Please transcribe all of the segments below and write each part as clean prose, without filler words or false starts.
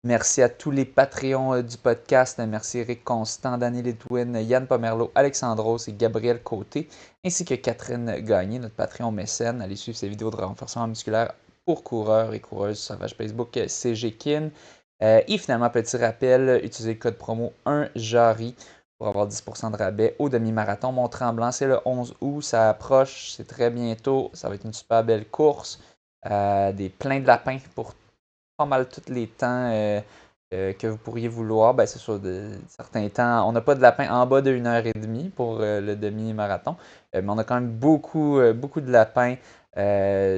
Merci à tous les Patreons du podcast. Merci Eric Constant, Daniel Edwin, Yann Pomerleau, Alexandros et Gabriel Côté, ainsi que Catherine Gagné, notre Patreon mécène. Allez suivre ses vidéos de renforcement musculaire pour coureurs et coureuses sur sa page Facebook CGKIN. Et finalement, petit rappel, utilisez le code promo 1JARI pour avoir 10% de rabais au demi-marathon Mont-Tremblant. C'est le 11 août, ça approche, c'est très bientôt. Ça va être une super belle course. Plein de lapins pour pas mal tous les temps que vous pourriez vouloir. Ben, c'est sûr, certains temps, on n'a pas de lapin en bas de 1h30 pour le demi-marathon, mais on a quand même beaucoup de lapins.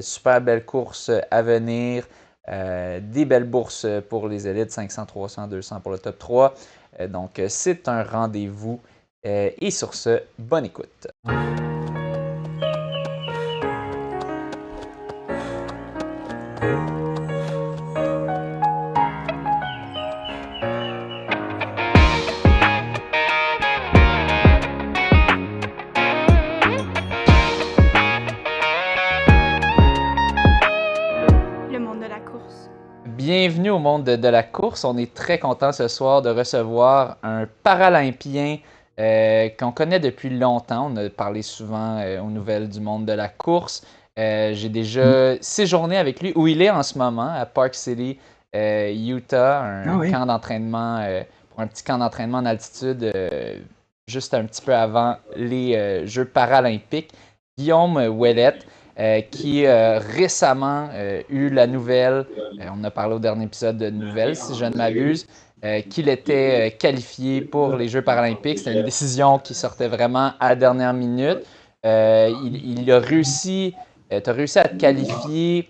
Super belle course à venir. Des belles bourses pour les élites, 500, 300, 200 pour le top 3. Donc, c'est un rendez-vous. Et sur ce, bonne écoute. Bienvenue au monde de la course. On est très content ce soir de recevoir un Paralympien qu'on connaît depuis longtemps. On a parlé souvent aux nouvelles du monde de la course. J'ai déjà séjourné avec lui où il est en ce moment, à Park City, Utah, camp d'entraînement, pour un petit camp d'entraînement en altitude, juste un petit peu avant les Jeux paralympiques. Guillaume Ouellette. Qui récemment eu la nouvelle, on a parlé au dernier épisode de nouvelles si je ne m'abuse, qu'il était qualifié pour les Jeux paralympiques. C'était une décision qui sortait vraiment à la dernière minute. Il a réussi, tu as réussi à te qualifier,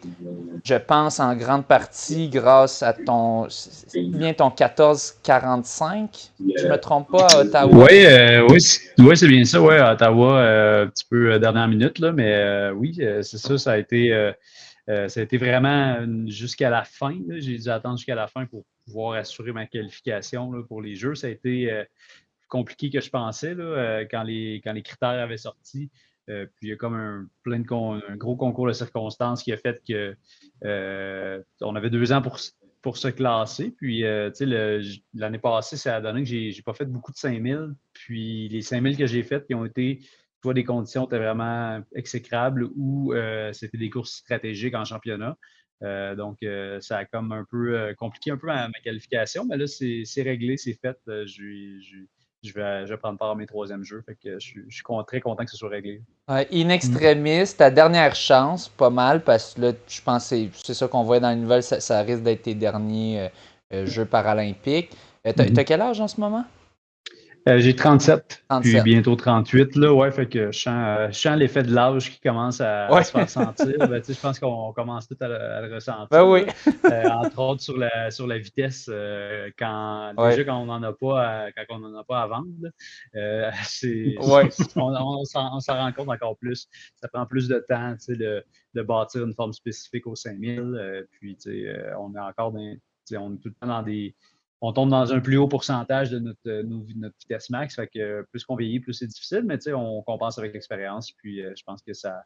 je pense, en grande partie grâce à ton 14,45, je ne me trompe pas, à Ottawa. Oui, c'est bien ça, ouais, à Ottawa, un petit peu dernière minute, là, mais oui, c'est ça, ça a été vraiment jusqu'à la fin. Là. J'ai dû attendre jusqu'à la fin pour pouvoir assurer ma qualification là, pour les Jeux. Ça a été compliqué que je pensais là, quand les critères avaient sorti. Puis il y a comme un gros concours de circonstances qui a fait que on avait 2 ans pour se classer. Puis, l'année passée, ça a donné que j'ai pas fait beaucoup de 5000. Puis, les 5000 que j'ai faites, qui ont été, soit des conditions étaient vraiment exécrables ou c'était des courses stratégiques en championnat. Donc, ça a comme un peu compliqué un peu ma qualification. Mais là, c'est réglé, c'est fait. Je vais prendre part à mes 3e jeux. Fait que je suis très content que ce soit réglé. In extremis, ta dernière chance, pas mal, parce que là, je pense que c'est ça qu'on voit dans les nouvelles, ça risque d'être tes derniers Jeux paralympiques. T'as quel âge en ce moment? J'ai 37, puis 37. bientôt 38. Là, ouais, fait que je sens l'effet de l'âge qui commence à se faire sentir. Ben, je pense qu'on commence tout à le ressentir. Ben oui. Entre autres sur la vitesse, déjà quand on n'en a pas à vendre, on s'en rend compte encore plus. Ça prend plus de temps de bâtir une forme spécifique aux 5000. Puis on est encore on est tout le temps on tombe dans un plus haut pourcentage de notre vitesse max. Fait que plus qu'on vieillit, plus c'est difficile, mais on compense avec l'expérience. Puis je pense que ça,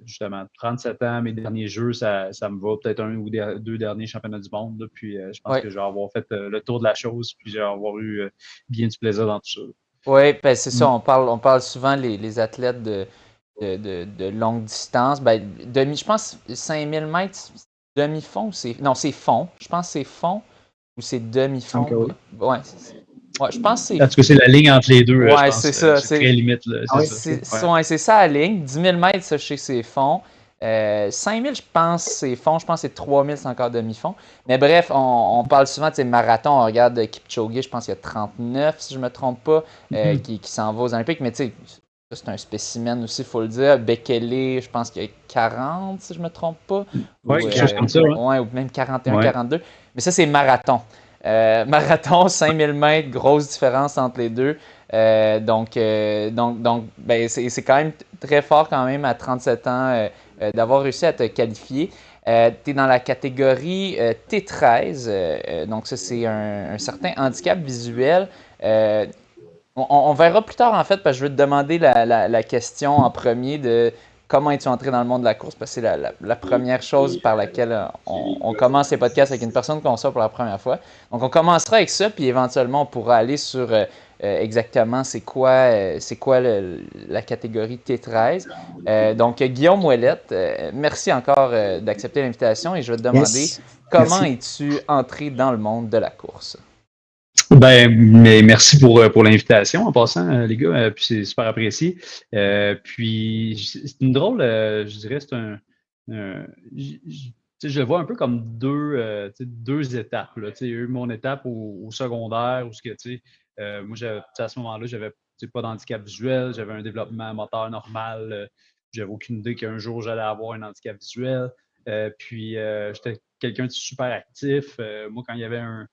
justement, 37 ans, mes derniers jeux, ça me va. Peut-être 1 ou 2 derniers championnats du monde. Là, puis je pense que je vais avoir fait le tour de la chose. Puis je vais avoir eu bien du plaisir dans tout ça. Oui, ben c'est ça, on parle souvent les athlètes de longue distance. Ben, je pense 5000 mètres, demi-fond, non, c'est fond. Je pense que c'est fond ou c'est demi-fond. Okay. Ouais, je pense que c'est. Est-ce que c'est la ligne entre les deux? Ouais, je pense, c'est ça. C'est très limite. Là, c'est ça la ligne. 10 000 mètres, ça, je sais que c'est fond. 5000, je pense c'est fond. Je pense que c'est 3000, c'est encore demi-fond. Mais bref, on parle souvent de marathon. On regarde Kipchoge, je pense qu'il y a 39, si je ne me trompe pas, qui s'en va aux Olympiques. Mais tu sais, c'est un spécimen aussi, il faut le dire. Bekele, je pense qu'il y a 40, si je ne me trompe pas. Oui, quelque chose comme ça. Ouais. Ou même 41, 42. Mais ça, c'est marathon. Marathon, 5000 mètres, grosse différence entre les deux. Donc ben, c'est quand même très fort quand même à 37 ans d'avoir réussi à te qualifier. Tu es dans la catégorie T13, donc ça c'est un certain handicap visuel. On verra plus tard en fait, parce que je vais te demander la question en premier de comment es-tu entré dans le monde de la course? Parce que c'est la première chose par laquelle on commence les podcasts avec une personne qu'on sort pour la première fois. Donc, on commencera avec ça, puis éventuellement, on pourra aller sur exactement c'est quoi la catégorie T13. Donc, Guillaume Ouellette, merci encore d'accepter l'invitation et je vais te demander Yes. comment Merci. es-tu entré dans le monde de la course? Mais merci pour l'invitation en passant, les gars, puis c'est super apprécié. Puis c'est une drôle, je dirais, c'est tu sais, je le vois un peu comme deux étapes. Là. Tu sais, il y a eu mon étape au secondaire où moi, à ce moment-là, j'avais pas d'handicap visuel, j'avais un développement moteur normal, j'avais aucune idée qu'un jour j'allais avoir un handicap visuel. Puis j'étais quelqu'un de super actif. Moi, quand il y avait un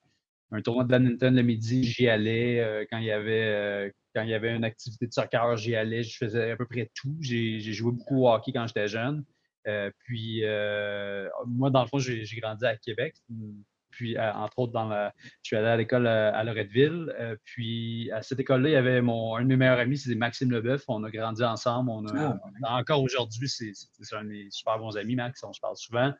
tournoi de badminton le midi, j'y allais. Quand il y avait une activité de soccer, j'y allais. Je faisais à peu près tout. J'ai joué beaucoup au hockey quand j'étais jeune. Moi, dans le fond, j'ai grandi à Québec. Puis, entre autres, je suis allé à l'école à Loretteville. Puis, à cette école-là, il y avait un de mes meilleurs amis, c'est Maxime Leboeuf. On a grandi ensemble. Encore aujourd'hui, c'est un de mes super bons amis, Max. On se parle souvent.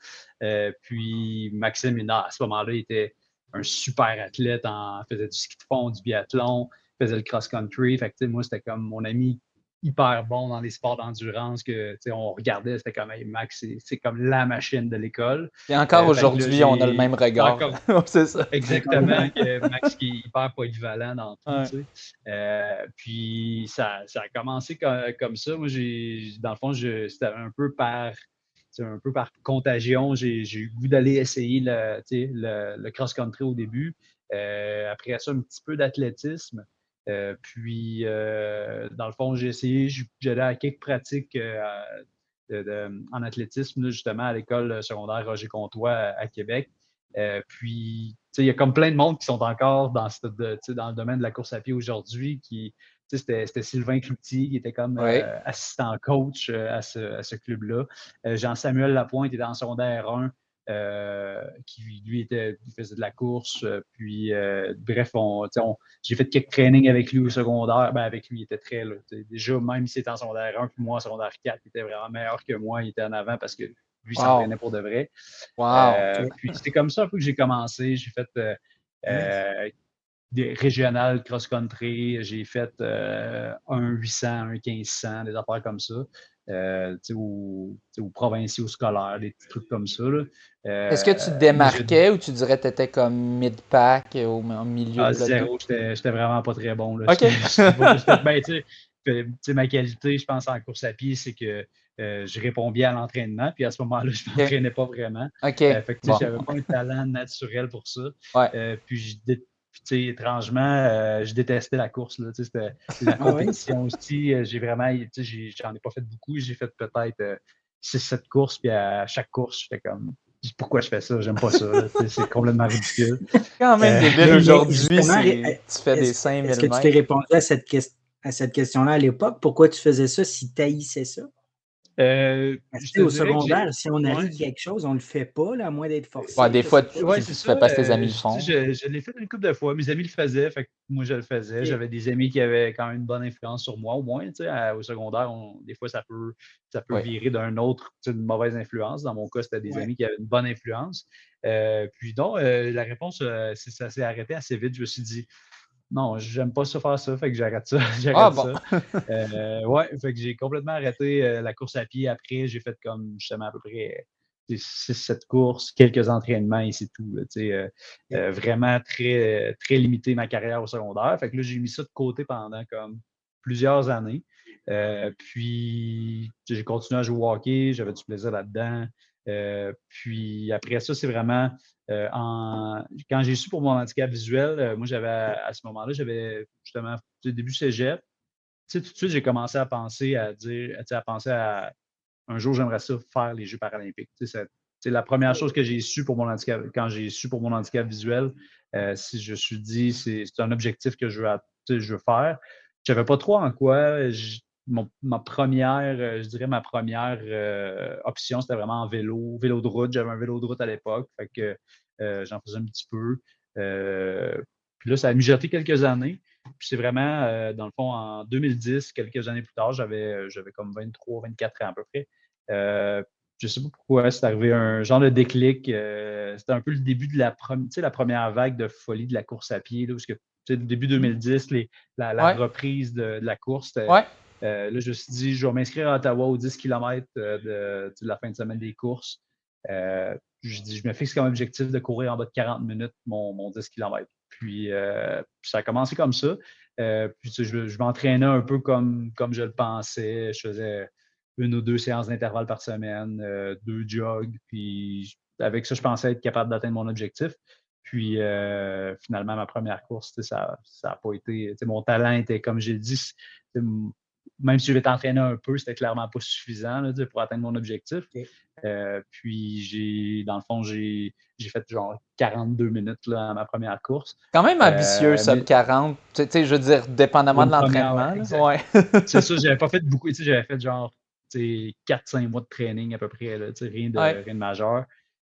Puis, Maxime, à ce moment-là, il était un super athlète, faisait du ski de fond, du biathlon, faisait le cross-country. Fait que, moi, c'était comme mon ami hyper bon dans les sports d'endurance que on regardait, c'était comme hey, Max, c'est comme la machine de l'école. Et encore aujourd'hui, on a le même regard. Encore, c'est ça. exactement, que Max qui est hyper polyvalent dans tout. Ouais. Puis ça a commencé comme ça. Moi, dans le fond, c'était un peu par contagion. J'ai eu le goût d'aller essayer le cross-country au début. Après ça, un petit peu d'athlétisme. Dans le fond, j'ai essayé, j'allais à quelques pratiques en athlétisme, là, justement, à l'école secondaire Roger Comtois à Québec. Il y a comme plein de monde qui sont encore dans le domaine de la course à pied aujourd'hui. C'était Sylvain Cloutier qui était comme assistant coach à ce club-là. Jean-Samuel Lapointe était en secondaire 1. Qui lui il faisait de la course. Bref, j'ai fait quelques trainings avec lui au secondaire. Ben, avec lui, il était très là. Déjà, même s'il était en secondaire 1, puis moi en secondaire 4, il était vraiment meilleur que moi. Il était en avant parce que lui s'entraînait pour de vrai. Puis c'est comme ça un peu que j'ai commencé. J'ai fait des régionales cross-country. J'ai fait un 800, un 1500, des affaires comme ça. Ou provinciaux scolaires, des petits trucs comme ça. Est-ce que tu te démarquais ou tu dirais que tu étais comme mid-pack au milieu de zéro, j'étais vraiment pas très bon. Là. OK. Ma qualité, je pense, en course à pied, c'est que je réponds bien à l'entraînement. Puis à ce moment-là, je ne m'entraînais pas vraiment. OK. J'avais pas un talent naturel pour ça. Étrangement, je détestais la course. Là, c'était la compétition aussi. J'en ai pas fait beaucoup. J'ai fait peut-être 6-7 courses. Puis à chaque course, j'étais comme pourquoi je fais ça? J'aime pas ça. C'est complètement ridicule. Quand même débile aujourd'hui, tu fais des 5000 Est-ce que tu t'es répondu à cette question-là à l'époque? Pourquoi tu faisais ça si tu haïssais ça? Au secondaire, si on arrive quelque chose, on ne le fait pas, là, à moins d'être forcé. Des fois, tu ne fais pas ce que tes amis le font. Je l'ai fait une couple de fois. Mes amis le faisaient, fait que moi, je le faisais. Okay. J'avais des amis qui avaient quand même une bonne influence sur moi, au moins. Au secondaire, des fois, ça peut virer d'une mauvaise influence. Dans mon cas, c'était des amis qui avaient une bonne influence. La réponse, ça s'est arrêté assez vite. Je me suis dit, non, j'aime pas ça faire ça, fait que j'arrête ça. Fait que j'ai complètement arrêté la course à pied après. J'ai fait comme justement à peu près 6-7 courses, quelques entraînements et c'est tout. Vraiment très, très limité ma carrière au secondaire. Fait que là, j'ai mis ça de côté pendant comme plusieurs années. Puis j'ai continué à jouer au hockey, j'avais du plaisir là-dedans. Puis après ça, c'est vraiment quand j'ai su pour mon handicap visuel, moi à ce moment-là, j'avais justement début cégep. Tout de suite, j'ai commencé à penser à un jour, j'aimerais ça faire les Jeux paralympiques. C'est la première chose que j'ai su pour mon handicap. Quand j'ai su pour mon handicap visuel, si je me suis dit c'est un objectif que je veux faire. Je ne savais pas trop en quoi. Ma première option, c'était vraiment en vélo de route. J'avais un vélo de route à l'époque, fait que j'en faisais un petit peu. Puis là, ça a mijoté quelques années. Puis c'est vraiment, dans le fond, en 2010, quelques années plus tard, j'avais comme 23, 24 ans à peu près. Je ne sais pas pourquoi, c'est arrivé un genre de déclic. C'était un peu le début de la première vague de folie de la course à pied, là, parce que début 2010, la reprise de la course, là, je me suis dit, je vais m'inscrire à Ottawa aux 10 km de la fin de semaine des courses. Je me fixe comme objectif de courir en bas de 40 minutes mon 10 km. Puis ça a commencé comme ça. Puis je m'entraînais un peu comme je le pensais. Je faisais 1 ou 2 séances d'intervalle par semaine, 2 jogs. Puis avec ça, je pensais être capable d'atteindre mon objectif. Puis finalement, ma première course, ça n'a pas été. Mon talent était, comme j'ai dit, même si je vais t'entraîner un peu, c'était clairement pas suffisant là, pour atteindre mon objectif. Okay. Puis, dans le fond, j'ai fait genre 42 minutes là, à ma première course. Quand même ambitieux, sub 40. Tu sais, je veux dire, dépendamment de l'entraînement. Ouais. C'est ça, j'avais pas fait beaucoup. J'avais fait genre 4-5 mois de training à peu près, là, rien de majeur.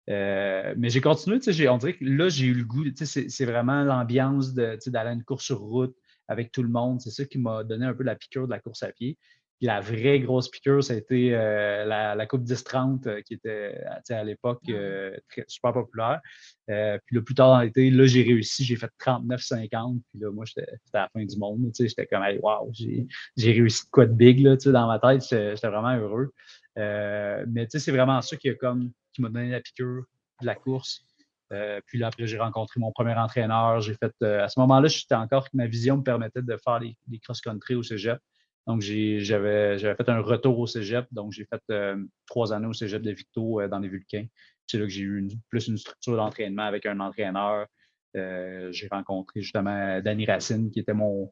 Mais j'ai continué, on dirait que là, j'ai eu le goût, c'est vraiment l'ambiance d'aller à une course sur route avec tout le monde. C'est ça qui m'a donné un peu la piqûre de la course à pied. Puis la vraie grosse piqûre, ça a été la Coupe 10-30 qui était à l'époque super populaire. Puis là, plus tard dans l'été, là, j'ai réussi, j'ai fait 39-50. Puis là, moi, c'était à la fin du monde. J'étais comme, hey, wow, j'ai réussi de quoi de big là, dans ma tête. J'étais vraiment heureux. Mais c'est vraiment ça qui m'a donné la piqûre de la course. Puis là, après, j'ai rencontré mon premier entraîneur. J'ai fait, à ce moment-là, ma vision me permettait de faire les cross-country au cégep. Donc, j'avais fait un retour au cégep. Donc, j'ai fait 3 années au cégep de Victo dans les Vulcains. C'est là que j'ai eu plus une structure d'entraînement avec un entraîneur. J'ai rencontré justement Danny Racine, qui était on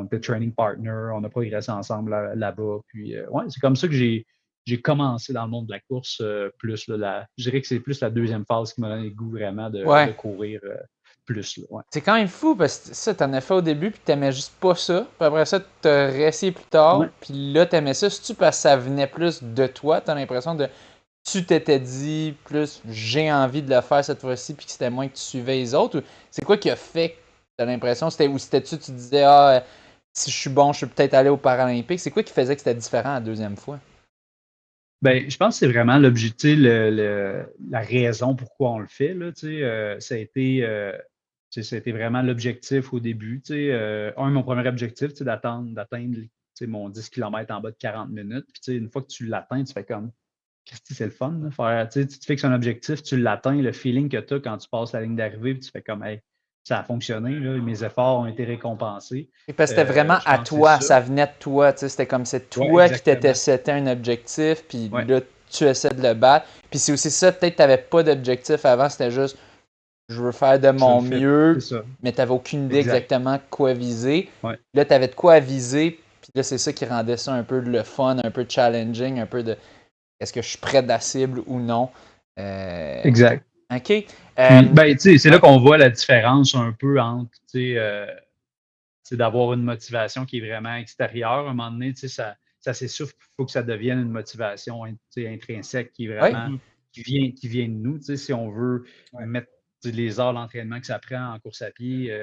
était training partner. On a progressé ensemble là-bas. Puis, c'est comme ça que j'ai commencé dans le monde de la course plus. Je dirais que c'est plus la deuxième phase qui m'a donné le goût vraiment de courir plus. Là, C'est quand même fou parce que ça, t'en as fait au début puis t'aimais juste pas ça. Puis après ça, t'as réessayé plus tard. Puis là, t'aimais ça. C'est-tu parce que ça venait plus de toi? T'as l'impression de... Tu t'étais dit plus j'ai envie de le faire cette fois-ci puis que c'était moins que tu suivais les autres? Ou c'est quoi qui a fait que t'as l'impression? C'était-tu tu disais si je suis bon, je peux peut-être aller aux Paralympiques? C'est quoi qui faisait que c'était différent la deuxième fois? Ben, je pense que c'est vraiment l'objectif, la raison pourquoi on le fait. Là, ça a été vraiment l'objectif au début. Mon premier objectif, d'atteindre mon 10 km en bas de 40 minutes. Puis, une fois que tu l'atteins, tu fais comme, c'est le fun. Là, faire, tu te fixes un objectif, tu l'atteins, le feeling que tu as quand tu passes la ligne d'arrivée, puis tu fais comme, hey, ça a fonctionné, là, mes efforts ont été récompensés. Et parce que c'était vraiment à toi, ça venait de toi, c'était comme c'est toi qui t'étais seté un objectif, puis là, tu essaies de le battre. Puis c'est aussi ça, peut-être que tu n'avais pas d'objectif avant, c'était juste je veux faire de mon mieux, mais tu n'avais aucune idée exactement quoi viser. Là, tu avais de quoi viser, puis là, c'est ça qui rendait ça un peu le fun, un peu challenging, un peu de est-ce que je suis près de la cible ou non. Exact. OK. C'est là qu'on voit la différence un peu entre d'avoir une motivation qui est vraiment extérieure. À un moment donné, ça c'est sûr qu'il faut que ça devienne une motivation intrinsèque qui est vraiment qui vient de nous. Si on veut mettre les heures d'entraînement que ça prend en course à pied,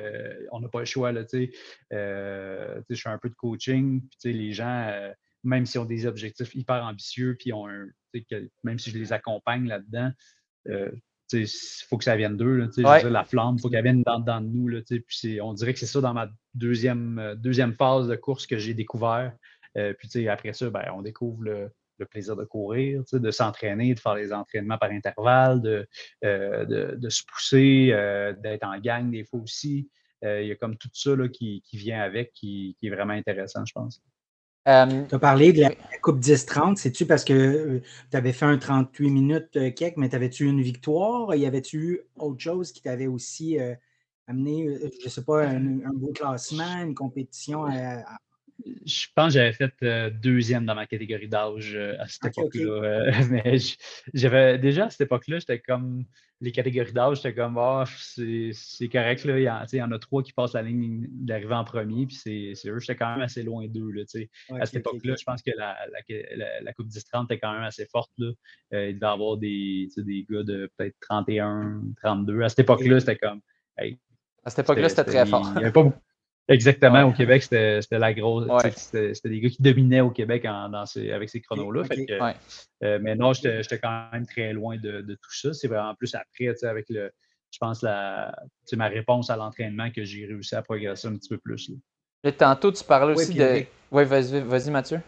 on n'a pas le choix. Là, je fais un peu de coaching, puis les gens, même s'ils ont des objectifs hyper ambitieux, puis même si je les accompagne là-dedans, il faut que ça vienne d'eux. Là, la flamme, il faut qu'elle vienne dans nous. Là, puis on dirait que c'est ça dans ma deuxième phase de course que j'ai découvert. Puis après ça, on découvre le plaisir de courir, de s'entraîner, de faire les entraînements par intervalle, de se pousser, d'être en gang des fois aussi. Il y a comme tout ça là, qui vient avec, qui est vraiment intéressant, je pense. Tu as parlé de la Coupe 10-30. C'est-tu parce que tu avais fait un 38 minutes quelque, mais t'avais-tu une victoire? Y avait-tu autre chose qui t'avait aussi amené, je ne sais pas, un beau classement, une compétition? Je pense que j'avais fait deuxième dans ma catégorie d'âge à cette époque-là. Mais j'avais déjà à cette époque-là, j'étais comme les catégories d'âge, j'étais comme c'est correct. Là, il y en a 3 qui passent la ligne d'arrivée en premier, puis c'est eux, j'étais quand même assez loin d'eux. Là, à cette époque-là, je pense que la Coupe 10-30 était quand même assez forte. Là. Il devait y avoir des gars de peut-être 31, 32. À cette époque-là, c'était comme. Hey, à cette époque-là, c'était très fort. Il n'y avait pas beaucoup. Exactement, Ouais. au Québec, c'était la grosse. Ouais. C'était des gars qui dominaient au Québec avec ces chronos-là. OK. Ouais. Mais non, j'étais quand même très loin de tout ça. C'est vraiment plus après, avec je pense, ma réponse à l'entraînement que j'ai réussi à progresser un petit peu plus. Là. Et tantôt, tu parlais Oui, aussi puis de. avec. Oui, vas-y, Mathieu.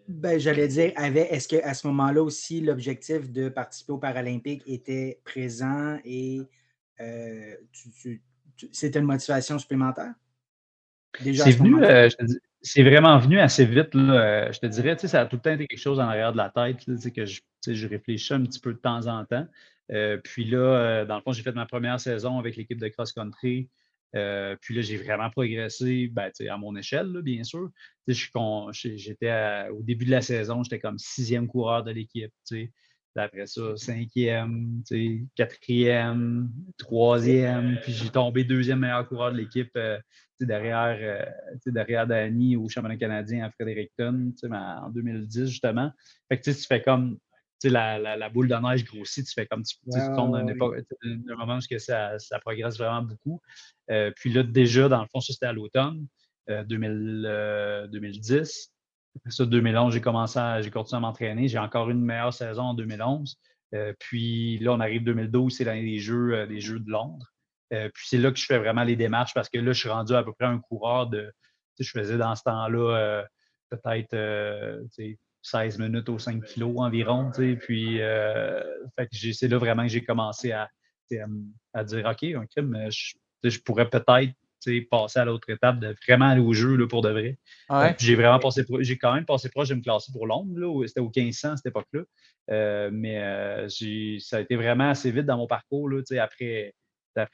Ben, j'allais dire, est-ce qu'à ce moment-là aussi, l'objectif de participer aux Paralympiques était présent et c'était une motivation supplémentaire? Déjà à C'est ce venu, moment-là? c'est vraiment venu assez vite. Là, je te dirais, ça a tout le temps été quelque chose en arrière de la tête, là, que je réfléchis un petit peu de temps en temps. Puis là, dans le fond, j'ai fait ma première saison avec l'équipe de cross-country. Puis là, j'ai vraiment progressé à mon échelle, là, bien sûr. Au début de la saison, j'étais comme 6e coureur de l'équipe. Après ça, 5e, quatrième, troisième, puis j'ai tombé 2e meilleur coureur de l'équipe derrière Danny au championnat canadien à Fredericton en 2010, justement. Fait que tu fais comme la boule de neige grossit, tu fais comme tu tombes dans un moment où ça progresse vraiment beaucoup. Puis là, déjà, dans le fond, ça c'était à l'automne 2010. Après ça, 2011, j'ai continué à m'entraîner. J'ai encore une meilleure saison en 2011. Puis là, on arrive 2012, c'est l'année des Jeux de Londres. Puis c'est là que je fais vraiment les démarches parce que là, je suis rendu à peu près un coureur de. Je faisais dans ce temps-là peut-être 16 minutes aux 5 kilos environ. Puis fait que c'est là vraiment que j'ai commencé à dire OK, je pourrais peut-être passer à l'autre étape de vraiment aller au jeu là, pour de vrai. Ouais. Puis j'ai quand même passé proche de me classer pour Londres. Là, c'était au 1500 à cette époque-là. Mais ça a été vraiment assez vite dans mon parcours. Là, après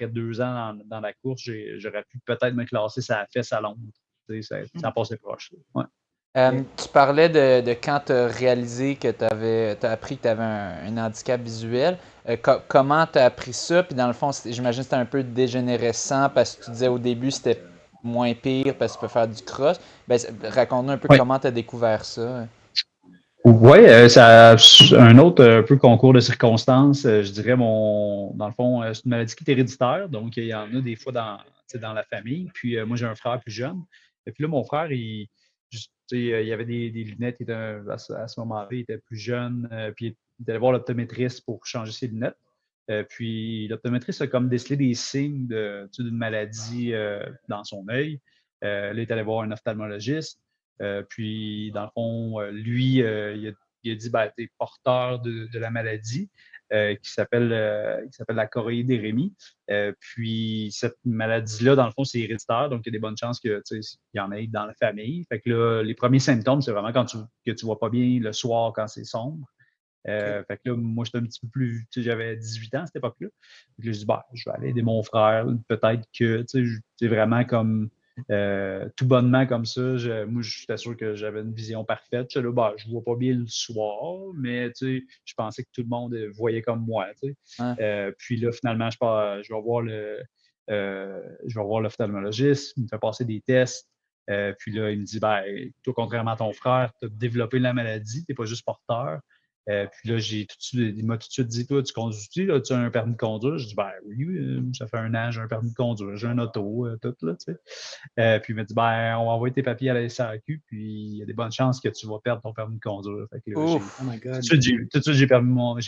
2 ans dans la course, j'aurais pu peut-être me classer ça fesse à Londres. Ça passait proche. Ouais. Tu parlais de quand tu as réalisé que tu as appris que tu avais un handicap visuel. Comment tu as appris ça? Puis dans le fond, j'imagine que c'était un peu dégénérescent parce que tu disais au début c'était moins pire parce que tu peux faire du cross. Ben, raconte-nous un peu Ouais. comment tu as découvert ça. Oui, ça un autre un peu concours de circonstances. Je dirais dans le fond, c'est une maladie qui est héréditaire, donc il y en a des fois dans la famille. Puis moi, j'ai un frère plus jeune. Et puis là, mon frère, il avait des lunettes, à ce moment-là, il était plus jeune, puis il est allé voir l'optométriste pour changer ses lunettes. Puis l'optométriste a comme décelé des signes d'une maladie dans son œil. Là, il est allé voir un ophtalmologiste. Puis, dans le fond, lui, il a dit tu es porteur de la maladie qui s'appelle la choroïdérémie. Puis, cette maladie-là, dans le fond, c'est héréditaire, donc il y a des bonnes chances qu'il y en ait dans la famille. Fait que là, les premiers symptômes, c'est vraiment que tu ne vois pas bien le soir quand c'est sombre. Fait que là, moi, j'étais un petit peu plus. J'avais 18 ans à cette époque-là. Fait que là, je dis, je vais aller aider mon frère. Peut-être que c'est vraiment comme tout bonnement comme ça. Moi, j'étais sûr que j'avais une vision parfaite. Je ne vois pas bien le soir, mais je pensais que tout le monde voyait comme moi. Puis là, finalement, je vais voir l'ophtalmologiste. Il me fait passer des tests. Puis là, il me dit, toi, contrairement à ton frère, tu as développé la maladie, tu n'es pas juste porteur. Puis là, il m'a tout de suite dit, toi, tu conduis-tu, tu as un permis de conduire? Je dis, oui, ça fait 1 an, j'ai un permis de conduire, j'ai un auto, tout, là, tu sais. Puis il m'a dit, on va envoyer tes papiers à la SAQ, puis il y a des bonnes chances que tu vas perdre ton permis de conduire. Fait que là, Ouf. Oh my God. tout de suite, j'ai perdu mon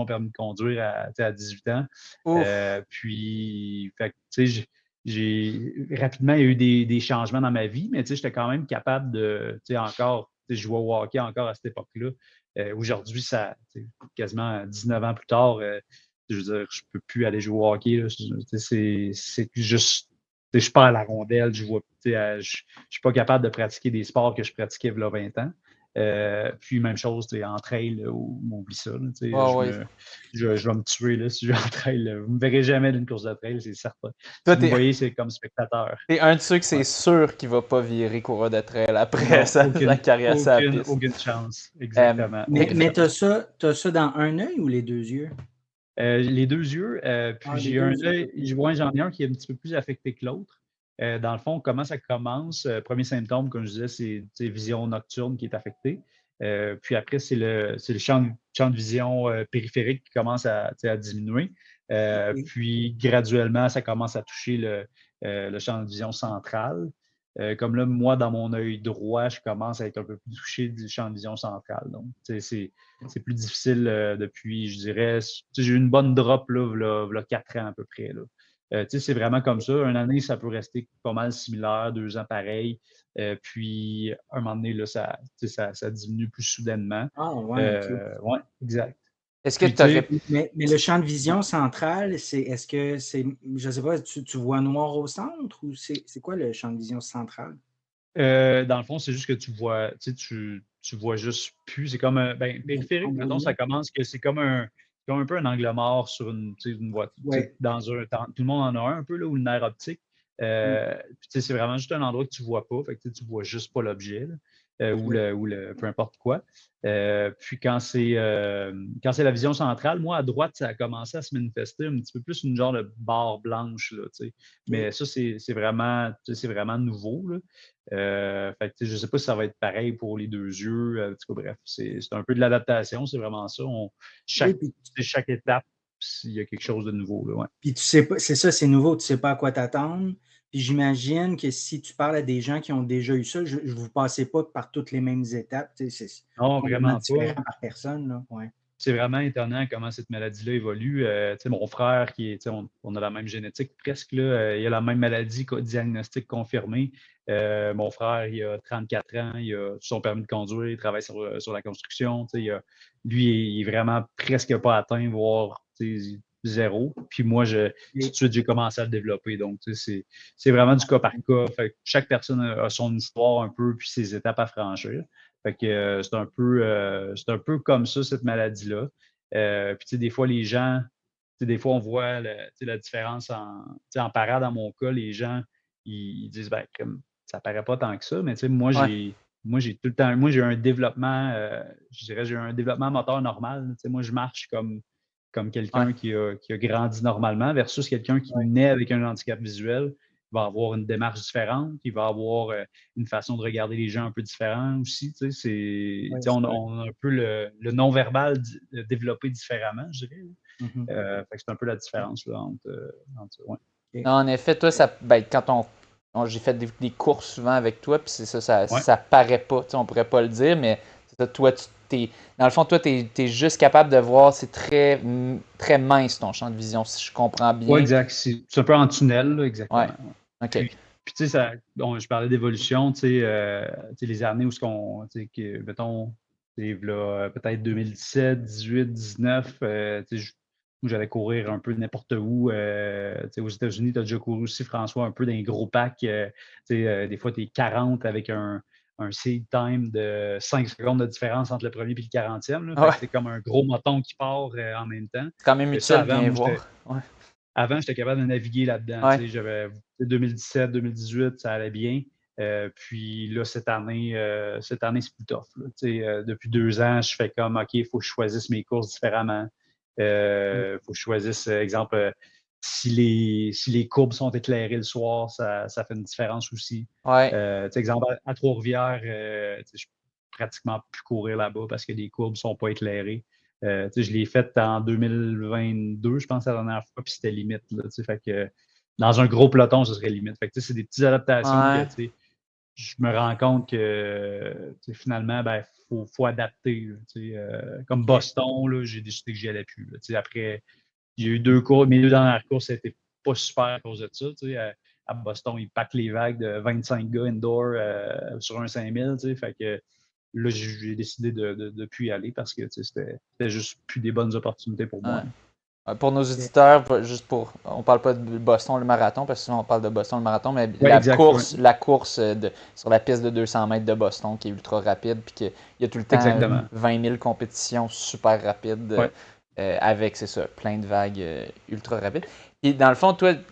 permis de conduire à 18 ans. Ouf. Puis, fait que, rapidement, il y a eu des changements dans ma vie, mais j'étais quand même capable de, encore, je jouais au hockey encore à cette époque-là. Aujourd'hui, quasiment 19 ans plus tard, je veux dire, je ne peux plus aller jouer au hockey. Là. C'est juste, je perds la rondelle, je ne suis pas capable de pratiquer des sports que je pratiquais il y a 20 ans. Puis même chose en trail, on oublie ça. Là, je vais me tuer là, si je vais en trail. Là. Vous ne me verrez jamais d'une course de trail, c'est certain. Toi, Si vous me voyez, c'est comme spectateur. t'es un de ceux que c'est sûr qu'il ne va pas virer coureur de trail après sa carrière sur la piste. Aucune chance, exactement. Mais tu as ça dans un œil ou les 2 yeux? Les 2 yeux, puis j'ai un œil, j'en ai un qui est un petit peu plus affecté que l'autre. Dans le fond, comment ça commence? Premier symptôme, comme je disais, c'est vision nocturne qui est affectée. Puis après, c'est le champ de vision périphérique qui commence à diminuer. OK. Puis graduellement, ça commence à toucher le champ de vision central. Comme là, moi, dans mon œil droit, je commence à être un peu plus touché du champ de vision central. Donc, c'est plus difficile depuis, je dirais, j'ai eu une bonne drop là, 4 ans à peu près. Là. C'est vraiment comme ça. Une année, ça peut rester pas mal similaire, 2 ans pareil. Puis, un moment donné, là, ça diminue plus soudainement. Ah, ouais, OK. Ouais, exact. Est-ce que Puis, tu tu sais, aurais. Mais le champ de vision central, est-ce que c'est, je ne sais pas, tu vois noir au centre ou c'est quoi le champ de vision central? dans le fond, c'est juste que tu vois juste plus. C'est comme un périphérique, mettons, ça commence que c'est comme un peu un angle mort sur une voiture. Oui. Tout le monde en a un peu là, ou le nerf optique. Puis, c'est vraiment juste un endroit que tu vois pas. Fait que tu vois juste pas l'objet là, peu importe quoi. Puis quand c'est la vision centrale, moi à droite, ça a commencé à se manifester un petit peu plus une genre de barre blanche. Là, mais ça, c'est vraiment nouveau. Là. Fait que, je ne sais pas si ça va être pareil pour les 2 yeux. En tout cas, bref, c'est un peu de l'adaptation, c'est vraiment ça. Oui, Chaque étape, il y a quelque chose de nouveau. Là, ouais. puis tu sais pas, c'est ça, c'est nouveau, tu sais pas à quoi t'attendre. Puis j'imagine que si tu parles à des gens qui ont déjà eu ça, vous passez pas par toutes les mêmes étapes. C'est Non, complètement vraiment pas. différent par personne, là. Ouais. C'est vraiment étonnant comment cette maladie-là évolue. Mon frère, on a la même génétique presque, là, il a la même maladie, diagnostic confirmé. Mon frère, il a 34 ans, il a son permis de conduire, il travaille sur la construction. Lui, il est vraiment presque pas atteint, voire zéro. Puis moi, tout de Et- suite, j'ai commencé à le développer. Donc, c'est vraiment du cas par cas. Fait que chaque personne a son histoire un peu, puis ses étapes à franchir. Fait que c'est un peu comme ça, cette maladie-là. Puis, des fois, les gens, des fois, on voit la différence en parade, dans mon cas, les gens, ils disent, ben, ça paraît pas tant que ça, mais moi, Ouais. j'ai tout le temps, moi, j'ai un développement, je dirais, j'ai un développement moteur normal. Moi, je marche comme Ouais. quelqu'un qui a grandi normalement versus quelqu'un qui ouais. naît avec un handicap visuel. Il va avoir une démarche différente, il va avoir une façon de regarder les gens un peu différente aussi. Ouais, On a un peu le non-verbal développé différemment, je dirais. Mhm. Fait que c'est un peu la différence là, ouais. OK. Non, en effet, toi, quand j'ai fait des courses souvent avec toi, puis c'est ça, Ouais. ça paraît pas, on pourrait pas le dire, mais c'est ça, toi, dans le fond, toi, t'es juste capable de voir, c'est très mince ton champ de vision, si je comprends Ouais, bien. exact. C'est un peu en tunnel, là, Ouais, exactement. Ouais. ok. Puis je parlais d'évolution, les années où mettons, peut-être 2017, 18, 19, où j'allais courir un peu n'importe où. Aux États-Unis, tu as déjà couru aussi, François, un peu dans les gros packs. Des fois, tu es 40 avec un seed time de 5 secondes de différence entre le premier et le 40e. Là. Fait Ouais, que c'est comme un gros moton qui part en même temps. c'est quand même Ça, utile de avant, bien moi, voir. Ouais, j'étais capable de naviguer là-dedans. ouais, J'avais 2017, 2018, ça allait bien. Puis là, cette année, c'est plus tough. Là. Depuis 2 ans, je fais comme OK, il faut que je choisisse mes courses différemment. Il faut que je choisisse, exemple, si les courbes sont éclairées le soir, ça fait une différence aussi. ouais, Exemple, à Trois-Rivières, je peux pratiquement plus courir là-bas parce que les courbes ne sont pas éclairées. Je l'ai faite en 2022, je pense, la dernière fois, puis c'était limite. Là, fait que dans un gros peloton, ce serait limite. Fait que, c'est des petites adaptations que ouais, je me rends compte que finalement, ben, faut adapter. Comme OK. Boston, là, j'ai décidé que j'y allais plus. Là, après, j'ai eu 2 courses, mes 2 dernières courses, c'était pas super à cause de ça. À Boston, ils packent les vagues de 25 gars indoor sur un 5000. Fait que là, j'ai décidé de plus y aller parce que c'était juste plus des bonnes opportunités pour moi. ouais. Pour nos auditeurs, on parle pas de Boston le marathon, parce que souvent on parle de Boston le marathon, mais Oui, exact. Ouais. la course sur la piste de 200 mètres de Boston qui est ultra rapide, puis qu'il y a tout le temps Exactement. 20 000 compétitions super rapides Ouais. avec, c'est ça, plein de vagues ultra rapides. Et dans le fond, toi, tu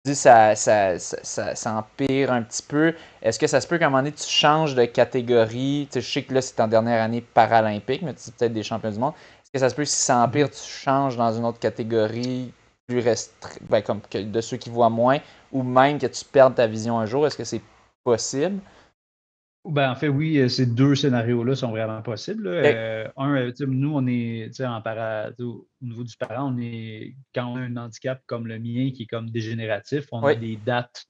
dis ça empire un petit peu. Est-ce que ça se peut qu'à un moment donné, tu changes de catégorie? Tu sais, je sais que là, c'est en dernière année paralympique, mais tu dis peut-être des champions du monde. Est-ce que ça se peut que si ça empire, tu changes dans une autre catégorie plus restreinte, comme de ceux qui voient moins, ou même que tu perdes ta vision un jour? Est-ce que c'est possible? Ben, en fait, oui, ces deux scénarios-là sont vraiment possibles, là. OK. Nous, on est, au niveau du parent, quand on a un handicap comme le mien, qui est comme dégénératif, on Oui, a des dates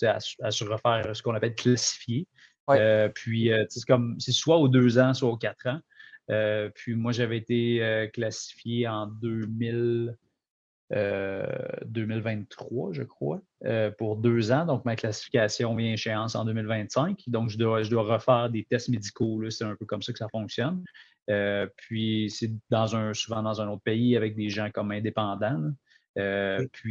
à se refaire, ce qu'on appelle classifier. oui, C'est soit aux 2 ans, soit aux 4 ans. Puis moi, j'avais été classifié en 2023, je crois, pour 2 ans. Donc, ma classification vient échéance en 2025. Donc, je dois refaire des tests médicaux, là. C'est un peu comme ça que ça fonctionne. Puis, c'est souvent dans un autre pays avec des gens comme indépendants, là. OK.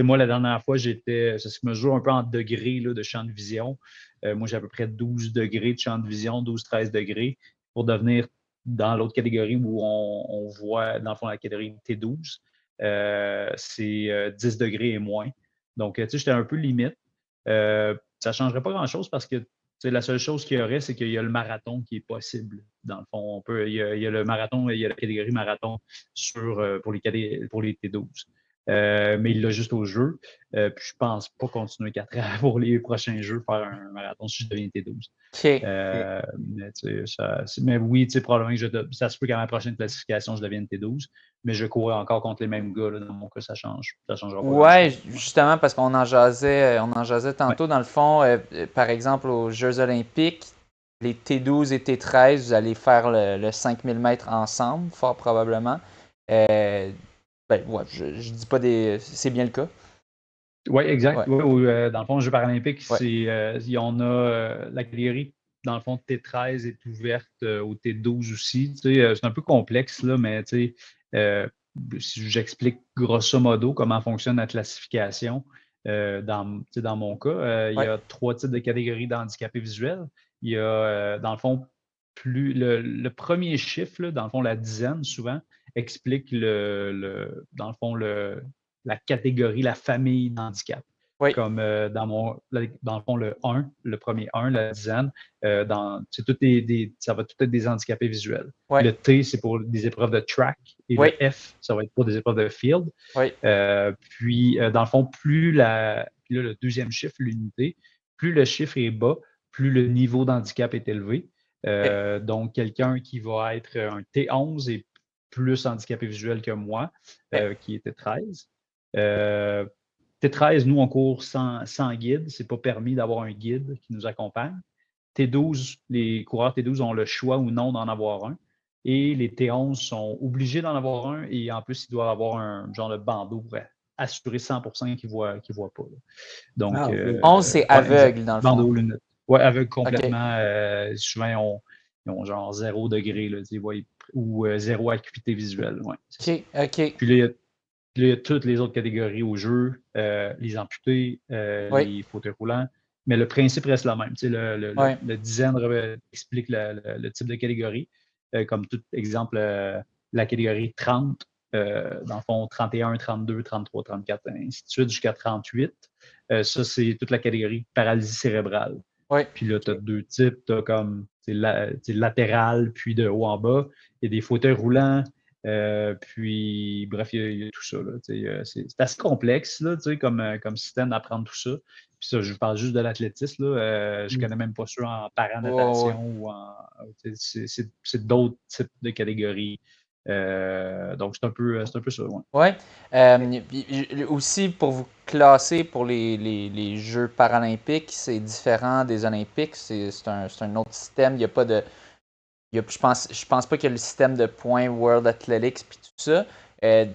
Moi, la dernière fois, ça se mesure un peu en degrés là, de champ de vision. Moi, j'ai à peu près 12 degrés de champ de vision, 12-13 degrés, pour devenir dans l'autre catégorie où on voit, dans le fond, la catégorie T12. C'est 10 degrés et moins. Donc, j'étais un peu limite. Ça ne changerait pas grand-chose parce que la seule chose qu'il y aurait, c'est qu'il y a le marathon qui est possible. Dans le fond, il y a le marathon, il y a la catégorie marathon pour les T12. Mais il l'a juste au jeu. Puis je ne pense pas continuer 4 ans pour les prochains jeux, faire un marathon si je deviens T12. OK. Mais oui, probablement que ça se peut qu'à ma prochaine classification, je devienne T12, mais je cours encore contre les mêmes gars. Là, dans mon cas, ça changera pas Ouais, grand-chose. justement, parce on en jasait Ouais, tantôt, dans le fond, par exemple, aux Jeux olympiques, les T12 et T13, vous allez faire le 5000 mètres ensemble, fort probablement. Euh, ouais, je dis pas des... C'est bien le cas? ouais, exact. Ouais, Ouais, dans le fond, les Jeux paralympiques, ouais, on a la catégorie, dans le fond, T13 est ouverte au T12 aussi. C'est un peu complexe, là, mais euh, si j'explique grosso modo comment fonctionne la classification, dans mon cas, il y ouais, a 3 types de catégories d'handicapés visuels. Il y a, dans le fond, le premier chiffre, là, dans le fond, la dizaine, souvent, explique dans le fond, la catégorie, la famille d'handicap. ouais, Comme dans le fond, le premier 1, la dizaine, ça va tout être des handicapés visuels. ouais, Le T, c'est pour des épreuves de track et le ouais, F, ça va être pour des épreuves de field. ouais, Dans le fond, puis là, le deuxième chiffre, l'unité, plus le chiffre est bas, plus le niveau d'handicap est élevé. ok, Donc, quelqu'un qui va être un T11 est plus handicapé visuel que moi, ok, qui était 13. Euh, T13, nous, on court sans guide. Ce n'est pas permis d'avoir un guide qui nous accompagne. T12, les coureurs T12 ont le choix ou non d'en avoir un. Et les T11 sont obligés d'en avoir un. Et en plus, ils doivent avoir un genre de bandeau pour assurer 100% qu'ils ne voient pas, là. Donc, Ah, OK. 11, c'est ouais, exact. aveugle, dans le fond. Bandeau, lunettes. Ouais, aveugle OK, complètement. Souvent, ils ont genre 0 degré, là, ou 0 acuité visuelle. Ouais, c'est ça. OK, OK, Puis là, il y a toutes les autres catégories au jeu, les amputés, oui, les fauteuils roulants, mais le principe reste le même. oui, Le dizaine explique le type de catégorie. Comme tout exemple, la catégorie 30, dans le fond, 31, 32, 33, 34, ainsi de suite, jusqu'à 38. Ça, c'est toute la catégorie paralysie cérébrale. oui. Puis là, tu as OK. 2 types. Tu as comme latéral, puis de haut en bas. Il y a des fauteuils roulants. Puis, bref, il y a tout ça. Là, c'est assez complexe là, comme système d'apprendre tout ça. Puis ça, je vous parle juste de l'athlétisme. Je ne Mm. connais même pas ça en Ouais, ouais. paranatation ou c'est d'autres types de catégories. Donc, c'est un peu ça. Ouais. Ouais. Aussi, pour vous classer pour les Jeux paralympiques, c'est différent des Olympiques. C'est un autre système. Il n'y a pas de. Je pense pas qu'il y a le système de points World Athletics puis tout ça. Euh,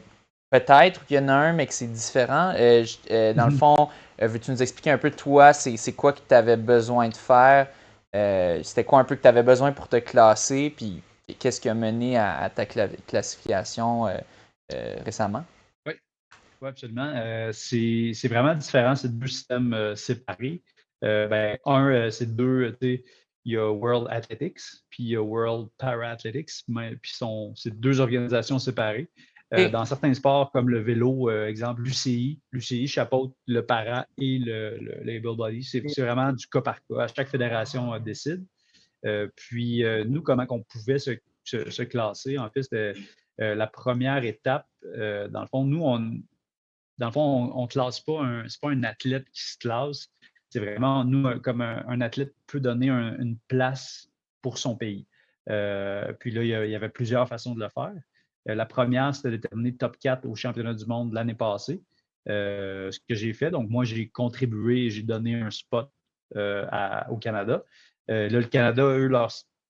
Peut-être qu'il y en a un, mais que c'est différent. Dans le fond, veux-tu nous expliquer un peu, toi, c'est quoi que tu avais besoin de faire? C'était quoi un peu que tu avais besoin pour te classer? Puis qu'est-ce qui a mené à ta classification récemment? Oui, oui, absolument. C'est vraiment différent. C'est deux systèmes séparés. C'est deux. Il y a World Athletics, puis il y a World Para Athletics, puis c'est deux organisations séparées. OK. Dans certains sports, comme le vélo, exemple l'UCI chapeaute le para et le able body. C'est vraiment du cas par cas. Chaque fédération décide. Puis nous, comment on pouvait se classer, en fait, c'était la première étape. Dans le fond, nous, dans le fond, on ne classe pas c'est pas un athlète qui se classe, c'est vraiment, nous, comme un athlète peut donner une place pour son pays. Puis là, il y avait plusieurs façons de le faire. La première, c'était de déterminer top 4 au championnat du monde l'année passée. Ce que j'ai fait. Donc, moi, j'ai contribué, j'ai donné un spot au Canada. Là, le Canada, eux,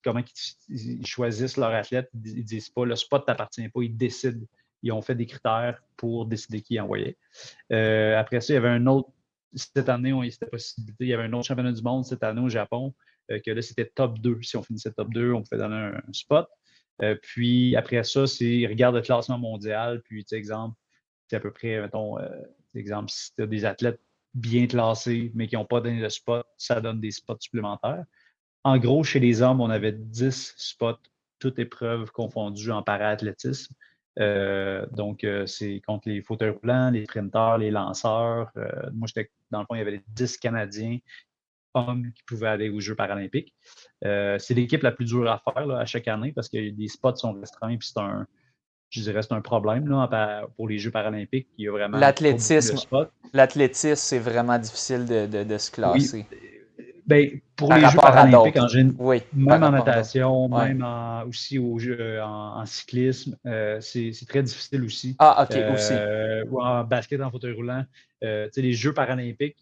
comment ils choisissent leur athlète, ils disent pas le spot ne t'appartient pas, ils décident. Ils ont fait des critères pour décider qui envoyait. Après ça, il y avait un autre. Cette année, c'était possibilité. Il y avait un autre championnat du monde cette année au Japon, que là, c'était top 2. Si on finissait top 2, on pouvait donner un spot. Puis après ça, ils regardent le classement mondial. Puis, exemple, c'est à peu près, mettons, exemple, si tu as des athlètes bien classés, mais qui n'ont pas donné de spot, ça donne des spots supplémentaires. En gros, chez les hommes, on avait 10 spots, toutes épreuves confondues en para-athlétisme. Donc, c'est contre les fauteuils roulants, les sprinteurs, les lanceurs. Moi, dans le fond, il y avait les 10 Canadiens hommes qui pouvaient aller aux Jeux paralympiques. C'est l'équipe la plus dure à faire là, à chaque année parce que les spots sont restreints puis je dirais c'est un problème là, pour les Jeux paralympiques. Il y a vraiment pas beaucoup de spots. L'athlétisme, c'est vraiment difficile de se Oui. classer. Ben, pour Par les Jeux rapport à paralympiques, d'autres. Oui, même en natation, Ouais. même aussi aux Jeux en cyclisme, c'est très difficile aussi. Ah, OK, aussi. Ou en basket, en fauteuil roulant. Les Jeux paralympiques,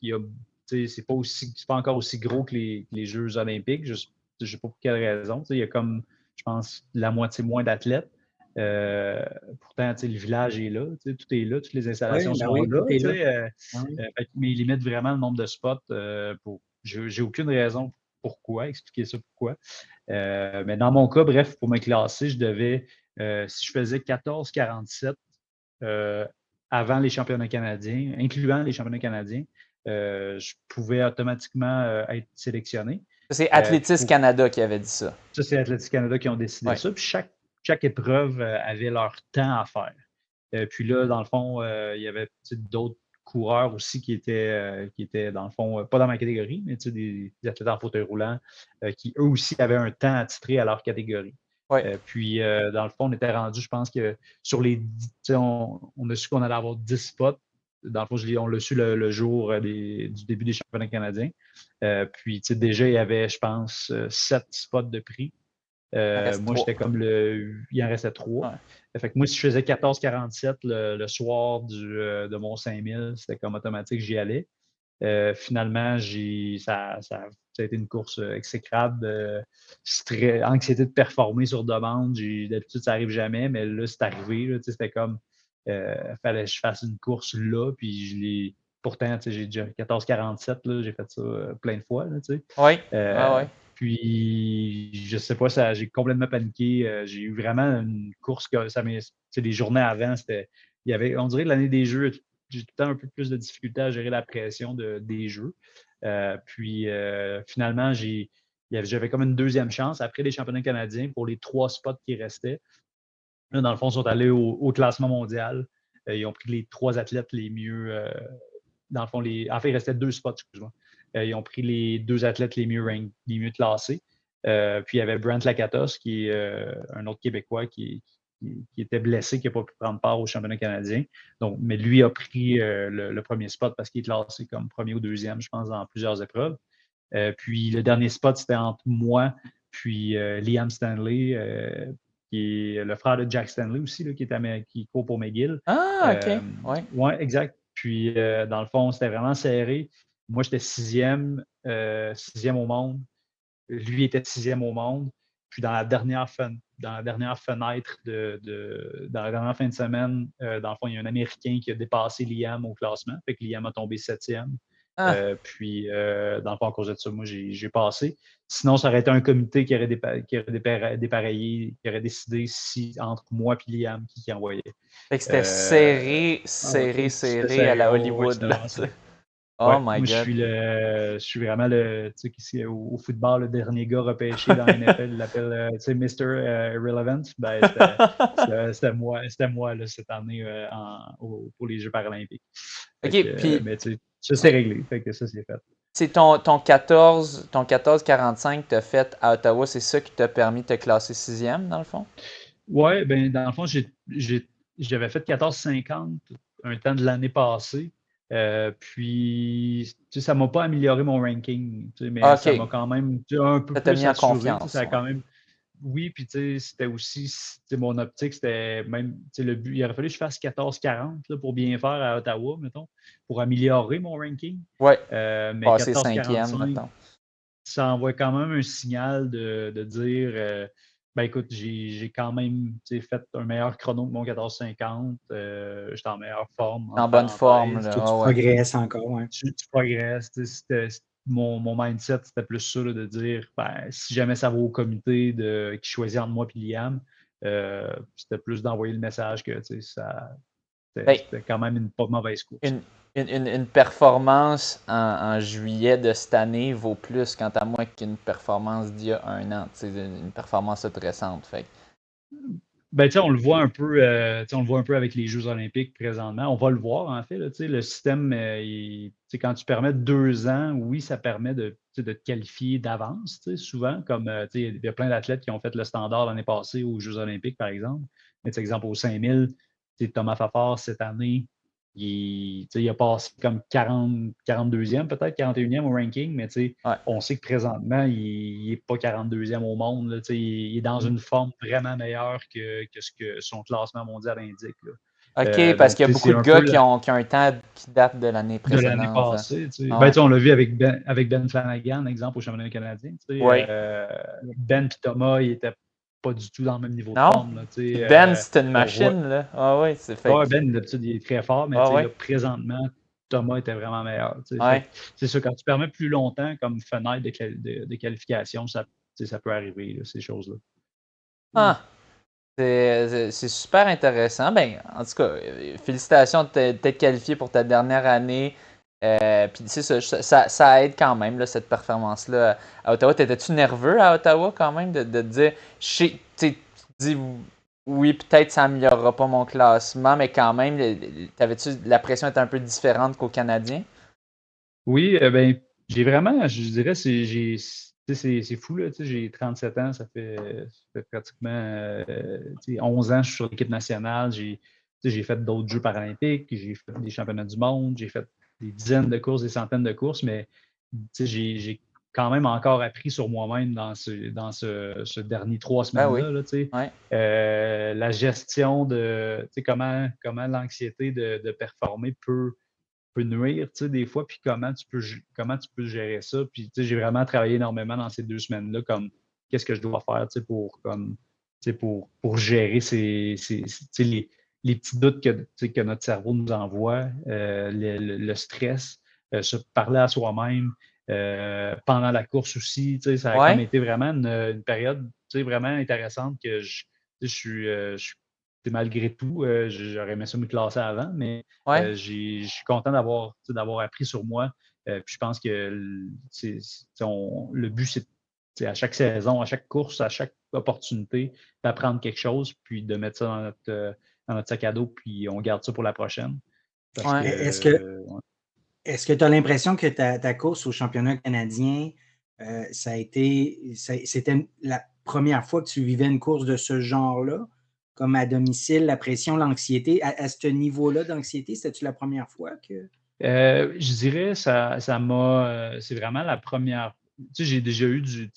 c'est pas encore aussi gros que les Jeux olympiques. Je ne sais pas pour quelle raison. Il y a comme, je pense, la moitié moins d'athlètes. Pourtant, le village est là, tout est là, toutes les installations sont là. tout est là. Mais ils limitent vraiment le nombre de spots pour. J'ai aucune raison pourquoi, expliquer ça pourquoi. Mais dans mon cas, bref, pour me classer, je devais, si je faisais 14,47 avant les championnats canadiens, incluant les championnats canadiens, je pouvais automatiquement être sélectionné. C'est Athlétisme Canada qui avait dit ça. Ça, c'est Athlétisme Canada qui ont décidé ça. Puis chaque épreuve avait leur temps à faire. Puis là, dans le fond, il y avait d'autres coureurs aussi qui étaient, dans le fond, pas dans ma catégorie, mais des athlètes en fauteuil roulant qui, eux aussi, avaient un temps attitré à leur catégorie. Puis, dans le fond, on était rendu, je pense que sur les 10, on a su qu'on allait avoir 10 spots. Dans le fond, on l'a su le jour du début des championnats canadiens. Puis, déjà, il y avait, je pense, 7 spots de prix. Moi, j'étais comme il en restait 3. Fait que moi, si je faisais 14,47 le soir de mon 5000, c'était comme automatique, j'y allais. Finalement, ça a été une course exécrable. Anxiété de performer sur demande. D'habitude, ça n'arrive jamais, mais là, c'est arrivé. Là, c'était comme fallait que je fasse une course là, puis pourtant, j'ai déjà 14,47, j'ai fait ça plein de fois. Là, Puis, je sais pas, j'ai complètement paniqué. J'ai eu vraiment une course que les journées avant, on dirait que l'année des Jeux, j'ai tout le temps un peu plus de difficulté à gérer la pression des Jeux. Puis, finalement, j'avais comme une deuxième chance après les championnats canadiens pour les 3 spots qui restaient. Là, dans le fond, ils sont allés au classement mondial. Ils ont pris les 3 athlètes les mieux. Dans le fond, en fait, il restait 2 spots, excuse-moi. Ils ont pris les 2 athlètes les mieux classés. Puis il y avait Brent Lakatos, qui est un autre Québécois qui était blessé, qui n'a pas pu prendre part au championnat canadien. Donc, mais lui a pris le premier spot parce qu'il est classé comme premier ou deuxième, je pense, dans plusieurs épreuves. Puis le dernier spot, c'était entre moi puis Liam Stanley, qui est le frère de Jack Stanley aussi, là, qui court pour McGill. Ah, OK. Oui, exact. Puis, dans le fond, c'était vraiment serré. Moi, j'étais 6e au monde. Lui était 6e au monde. Puis, dans la dernière fenêtre, dans la dernière fin de semaine, dans le fond, il y a un Américain qui a dépassé Liam au classement. Fait que Liam a tombé 7e. Puis, dans le fond, à cause de ça, moi, j'ai passé. Sinon, ça aurait été un comité qui aurait dépareillé, qui aurait décidé entre moi et Liam qui envoyait. Fait que c'était serré à la Hollywood. Là. Oh my God. Je suis vraiment au football, le dernier gars repêché dans la NFL, il l'appelle Mr. Irrelevant. Ben, c'était moi là, cette année pour les Jeux paralympiques. Mais ça, c'est réglé. Fait que ça, c'est fait. C'est ton 14-45 que tu as fait à Ottawa, c'est ça qui t'a permis de te classer 6e, dans le fond? Oui, ben dans le fond, j'avais fait 14,50 un temps de l'année passée. Puis, ça ne m'a pas amélioré mon ranking, mais ça m'a OK. quand même un peu Ça t'a plus mis en assuré. confiance. Ça a Ouais. quand même. Oui, puis c'était aussi, mon optique, c'était même, le but, il aurait fallu que je fasse 14-40 là, pour bien faire à Ottawa, mettons, pour améliorer mon ranking. Ouais. Mais Passer cinquième, 14-45, mettons. ça envoie quand même un signal de dire, ben écoute, j'ai quand même fait un meilleur chrono que mon 14-50, j'étais en meilleure forme, En entre bonne forme, parenthèses. là. Tu Ah ouais. progresses encore, ouais. Tu progresses. Mon mindset, c'était plus ça, là, de dire, ben, si jamais ça va au comité qui choisit entre moi et Liam, c'était plus d'envoyer le message que Ben, c'était quand même une pas mauvaise course. une performance en juillet de cette année vaut plus, quant à moi, qu'une performance d'il y a un an. Une performance toute récente. Fait. Ben, on le voit un peu, on le voit un peu avec les Jeux olympiques présentement. On va le voir, en fait. Là, le système, quand tu permets 2 ans, oui, ça permet de te qualifier d'avance, souvent, comme il y a plein d'athlètes qui ont fait le standard l'année passée aux Jeux olympiques, par exemple. Mais, exemple, aux 5000, Thomas Fafard, cette année, il a passé comme 42e, peut-être 41e au ranking, mais Ouais. on sait que présentement, il n'est pas 42e au monde. Là, il est dans une forme vraiment meilleure que ce que son classement mondial indique. Là. OK, parce Donc, qu'il y a beaucoup c'est de un gars peu qui ont un temps qui date de l'année de l'année précédente. passée. Ah Ben, ouais. on l'a vu avec Ben Flanagan, exemple, au championnat canadien. Oui. Ben et Thomas, ils n'étaient pas du tout dans le même niveau de Non? forme. Là, Puis Ben, c'est une on voit. machine, là. Ah ouais, c'est fait. Ouais, Ben, d'habitude, il est très fort, mais Ah ouais. là, présentement, Thomas était vraiment meilleur. Fait Ouais. que c'est ça, quand tu permets plus longtemps comme fenêtre de qualification, ça peut arriver, là, ces choses-là. Ah, c'est super intéressant. Ben, en tout cas, félicitations de t'être qualifié pour ta dernière année. Puis c'est ça aide quand même, là, cette performance-là à Ottawa. T'étais-tu nerveux à Ottawa quand même de te dire, tu dis oui, peut-être ça améliorera pas mon classement, mais quand même, t'avais-tu la pression était un peu différente qu'au Canadien? Oui, ben, j'ai vraiment, je dirais, c'est fou, là, j'ai 37 ans, ça fait pratiquement 11 ans que je suis sur l'équipe nationale. J'ai fait d'autres Jeux paralympiques, j'ai fait des championnats du monde, j'ai fait des dizaines de courses, des centaines de courses, mais j'ai quand même encore appris sur moi-même dans ce dernier 3 Ben oui. semaines-là. Ouais. La gestion de comment l'anxiété de performer peut nuire, des fois, puis comment tu peux gérer ça. Puis, j'ai vraiment travaillé énormément dans ces 2 semaines-là, comme qu'est-ce que je dois faire, pour gérer les petits doutes que notre cerveau nous envoie, le stress, se parler à soi-même. Pendant la course aussi, ça a comme Ouais. été vraiment une période vraiment intéressante que je suis malgré tout, j'aurais aimé ça me classer avant, mais Ouais. je suis content d'avoir appris sur moi. Puis je pense que le but, c'est à chaque saison, à chaque course, à chaque opportunité, d'apprendre quelque chose, puis de mettre ça dans notre sac à dos, puis on garde ça pour la prochaine. Parce Ouais. que, Est-ce que ouais. est-ce que tu as l'impression que ta course au championnat canadien, c'était la première fois que tu vivais une course de ce genre-là, comme à domicile, la pression, l'anxiété, à ce niveau-là d'anxiété, c'était-tu la première fois que. Je dirais c'est vraiment la première. J'ai déjà eu du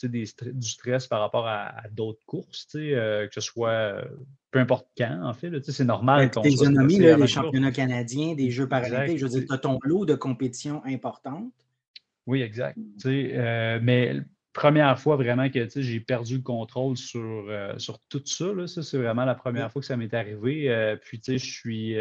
stress par rapport à d'autres courses, que ce soit peu importe quand, en fait. Là, c'est Ben, normal puis qu'on tu soit as nommé stressé là, avant les une course. championnats canadiens, des Jeux Exact. paralympiques. Je veux dire, tu as ton lot de compétitions importantes. Oui, exact. Mais première fois vraiment que j'ai perdu le contrôle sur tout ça, là, ça, c'est vraiment la première fois que ça m'est arrivé. Puis, je suis.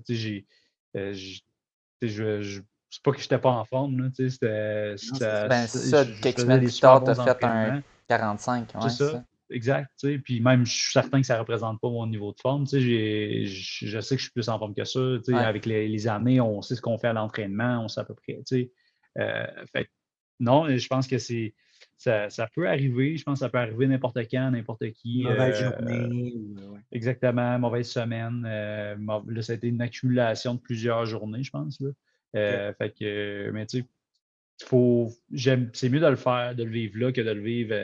J'ai. Je- c'est pas que j'étais pas en forme, là, Non, c'est ça. Ben, c'est ça, je quelques faisais semaines des plus super tard, tu as bons fait un entraînements. 45, C'est ouais, c'est ça, ça. exact. Puis même, je suis certain que ça ne représente pas mon niveau de forme. Je sais que je suis plus en forme que ça. Ouais. Avec les années, on sait ce qu'on fait à l'entraînement, on sait à peu près. Fait que non, je pense que ça peut arriver. Je pense que ça peut arriver n'importe quand, n'importe Une qui. mauvaise journée. Ouais. Exactement, mauvaise semaine. Là, ça a été une accumulation de plusieurs journées, je pense. Là. OK. Fait que, mais tu sais, c'est mieux de le faire, de le vivre là, que de le vivre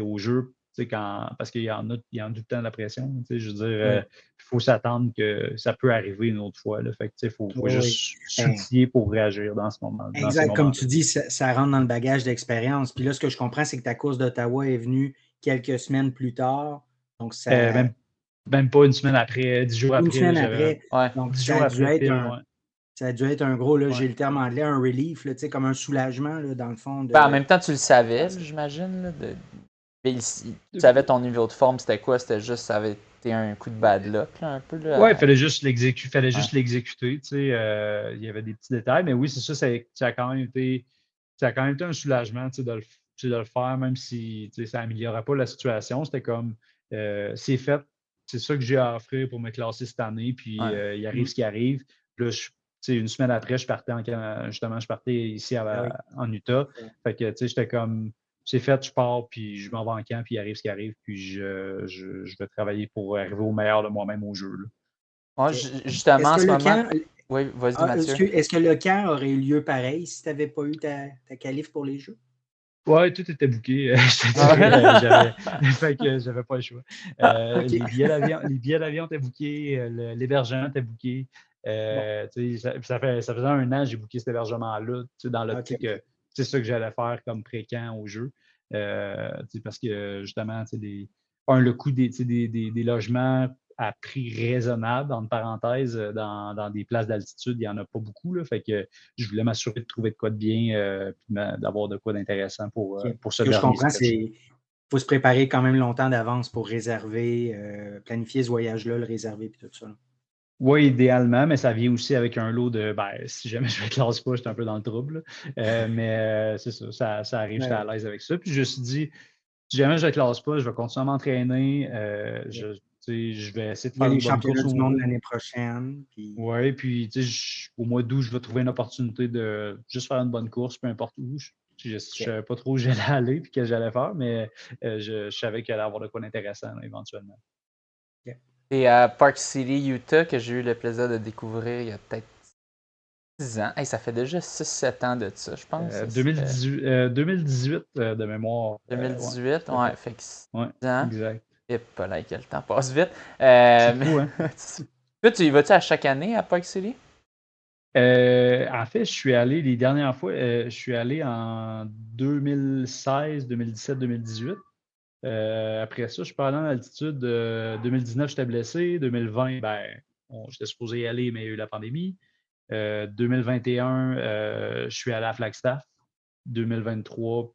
au jeu. parce qu'il y en a tout le temps de la pression. Je veux dire, il faut s'attendre que ça peut arriver une autre fois. Là, fait que il faut juste s'outiller pour réagir dans ce moment. Exact. Comme tu dis, ça rentre dans le bagage d'expérience. Puis là, ce que je comprends, c'est que ta course d'Ottawa est venue quelques semaines plus tard. Donc, ça. Même pas une semaine après, 10 jours après. Une semaine après. Donc, 10 jours après. Ça a dû être un gros, là, j'ai le terme anglais, un relief, là, comme un soulagement, là, dans le fond. En même temps, tu le savais, j'imagine. Mais tu savais ton niveau de forme, c'était quoi? C'était juste, ça avait été un coup de bad luck, là, un peu. Ouais, il fallait juste l'exécuter. Il y avait des petits détails, mais oui, c'est ça, ça a quand même été un soulagement de le faire, même si ça n'améliorait pas la situation. C'était comme, c'est fait, c'est ça que j'ai à offrir pour me classer cette année, puis il arrive ce qui arrive. Puis là, une semaine après, je partais ici en Utah. Fait que, j'étais comme, c'est fait, je pars, puis je m'en vais en camp, puis il arrive ce qui arrive, puis je vais travailler pour arriver au meilleur de moi-même au jeu. Ouais, justement, en ce moment... Oui, vas-y, Mathieu. Est-ce que le camp aurait eu lieu pareil si tu n'avais pas eu ta qualif pour les Jeux? Oui, tout était booké. Fait que j'avais pas le choix. Les billets d'avion étaient bookés, l'hébergement était booké. Ça faisait 1 an que j'ai booké cet hébergement-là, dans l'optique que c'est ça que j'allais faire comme pré-camp au jeu. Parce que justement, le coût des logements à prix raisonnable, entre parenthèses, dans des places d'altitude, il n'y en a pas beaucoup. Là, fait que je voulais m'assurer de trouver de quoi de bien, puis d'avoir de quoi d'intéressant pour ce dernier. Ce que je comprends, c'est qu'il faut se préparer quand même longtemps d'avance pour réserver, planifier ce voyage-là, le réserver et tout ça. Là. Oui, idéalement, mais ça vient aussi avec un lot de si jamais je ne classe pas, je suis un peu dans le trouble. Mais c'est ça arrive, j'étais à l'aise avec ça. Puis je me suis dit, si jamais je ne classe pas, je vais continuer à m'entraîner. Je vais essayer de faire les championnats du monde l'année prochaine. Oui, puis au mois d'août, je vais trouver une opportunité de juste faire une bonne course, peu importe où. Je ne savais pas trop où j'allais aller et ce que j'allais faire, mais je savais qu'il allait y avoir de quoi d'intéressant là, éventuellement. Et à Park City, Utah, que j'ai eu le plaisir de découvrir il y a peut-être 6 ans. Hey, ça fait déjà 6-7 ans de ça, je pense. 2018 de mémoire. 2018, ouais, fait que 6 ans. Exact. Et pas là, que le temps passe vite. C'est fou, hein? Toi, tu y vas-tu à chaque année à Park City? En fait, je suis allé les dernières fois, je suis allé en 2016, 2017, 2018. Après ça, je suis pas allé en altitude. 2019, j'étais blessé. 2020, j'étais supposé y aller, mais il y a eu la pandémie. 2021, je suis allé à Flagstaff. 2023,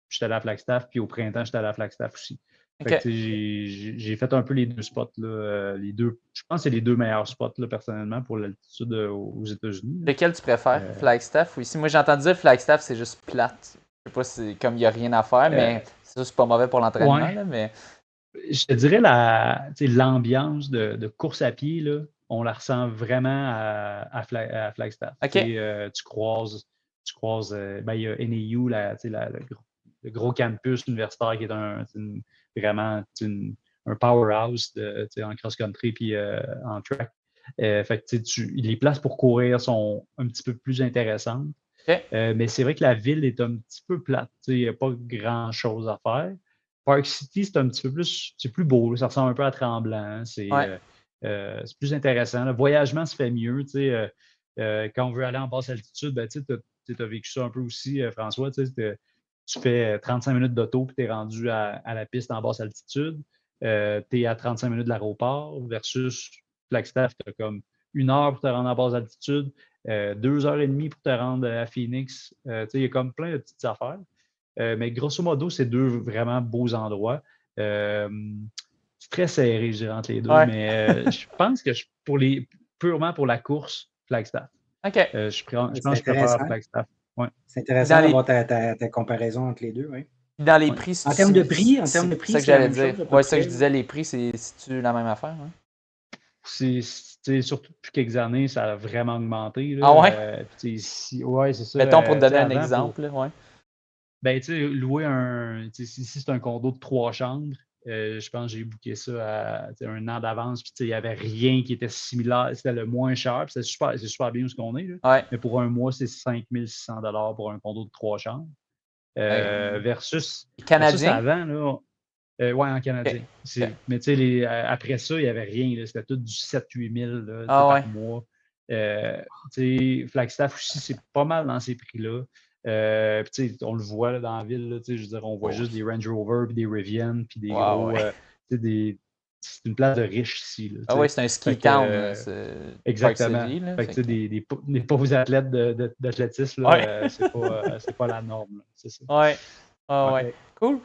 j'étais allé à Flagstaff. Puis au printemps, j'étais allé à Flagstaff aussi. Fait que, j'ai fait un peu les 2 spots. Là, je pense que c'est les 2 meilleurs spots là, personnellement pour l'altitude aux États-Unis. Lequel tu préfères, Flagstaff ou ici? Moi, j'ai entendu dire Flagstaff, c'est juste plate. Je sais pas si c'est comme il n'y a rien à faire, mais c'est pas mauvais pour l'entraînement. Là, mais... Je te dirais l'ambiance de course à pied, là, on la ressent vraiment à Flagstaff. Tu croises il y a NAU, le gros campus universitaire qui est vraiment un powerhouse en cross-country puis en track. Fait que, les places pour courir sont un petit peu plus intéressantes. Mais c'est vrai que la ville est un petit peu plate. Il n'y a pas grand-chose à faire. Park City, c'est un petit peu plus, c'est plus beau. Ça ressemble un peu à Tremblant. C'est plus intéressant. Le voyagement se fait mieux. Quand on veut aller en basse altitude, tu as vécu ça un peu aussi, François. Tu fais 35 minutes d'auto puis tu es rendu à la piste en basse altitude. Tu es à 35 minutes de l'aéroport versus Flagstaff, tu as comme 1 heure pour te rendre en basse altitude, 2 heures et demie pour te rendre à Phoenix. Il y a comme plein de petites affaires. Mais grosso modo, c'est 2 vraiment beaux endroits. C'est très serré, je dirais, entre les 2, mais je pense que purement pour la course, Flagstaff. OK. Je pense que je préfère Flagstaff. Ouais. C'est intéressant d'avoir ta comparaison entre les 2, oui. Dans les prix, en termes de prix, c'est ça que j'allais dire. Oui, ça que je disais, les prix, c'est-tu la même affaire? Hein? C'est surtout depuis quelques années, ça a vraiment augmenté. Là. Ah ouais? Ouais, c'est ça. Mettons pour te donner un exemple. Ouais. Ben, tu sais, louer si c'est un condo de 3 chambres, je pense que j'ai booké ça à 1 an d'avance, puis il n'y avait rien qui était similaire, c'était le moins cher, puis c'est super bien où ce qu'on est. Là. Ouais. Mais pour un mois, c'est 5600$ pour un condo de 3 chambres. Versus Canadien? avant, là, Ouais, en OK. canadien. OK. Mais tu sais, après ça, il n'y avait rien. Là. C'était tout du 7-8 000 là, Ah ouais. par mois. Tu sais, Flagstaff aussi, c'est pas mal dans ces prix-là. Puis tu sais, on le voit là, dans la ville. Là, tu sais, je veux dire, on voit Oh, juste des Range Rover, puis des Rivian, puis des wow, gros. ouais. Tu sais, c'est une place de riches ici. Là, Ah tu ouais, sais. c'est un ski Fait que, town, c'est Park exactement. City, là. Fait que Fait tu sais, que... des pauvres athlètes d'athlétisme, Ouais. là, c'est pas la norme. Là, c'est ça. Ouais. Ah Ouais. ouais. Cool.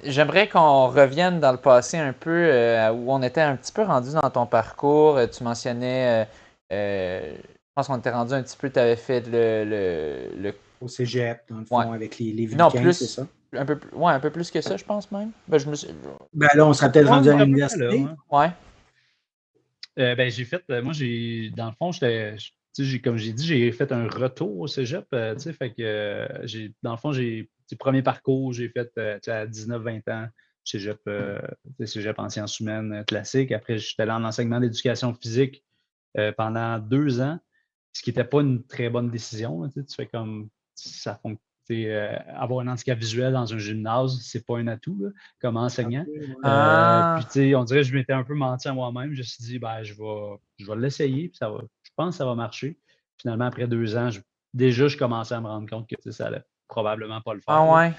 J'aimerais qu'on revienne dans le passé un peu, où on était un petit peu rendu dans ton parcours. Tu mentionnais, je pense qu'on était rendu un petit peu, tu avais fait le... Au cégep, dans le Ouais. fond, avec les Non, Vulcains, c'est plus, ça? ouais, un peu plus que ça, je pense même. Ben, je me suis... Ben là, on serait peut-être Ouais, rendu à c'est à peu près là. l'université. Ouais. Ouais. Ben, j'ai fait, moi, dans le fond, comme j'ai dit, j'ai fait un retour au cégep, tu sais, fait que, dans le fond, premier parcours, j'ai fait, tu sais, à 19-20 ans, cégep, tu sais, cégep en sciences humaines classique. Après, j'étais allé en enseignement d'éducation physique pendant 2 ans, ce qui n'était pas une très bonne décision, là, tu sais, tu fais comme, ça fon- tu sais, avoir un handicap visuel dans un gymnase, c'est pas un atout, là, comme OK, enseignant. ouais. Puis, Ah, tu sais, on dirait que je m'étais un peu menti à moi-même. Je me suis dit, ben, je vais l'essayer, puis je pense que ça va marcher. Finalement, après 2 ans, déjà, je commençais à me rendre compte que tu sais, ça allait probablement pas le ah faire. Là.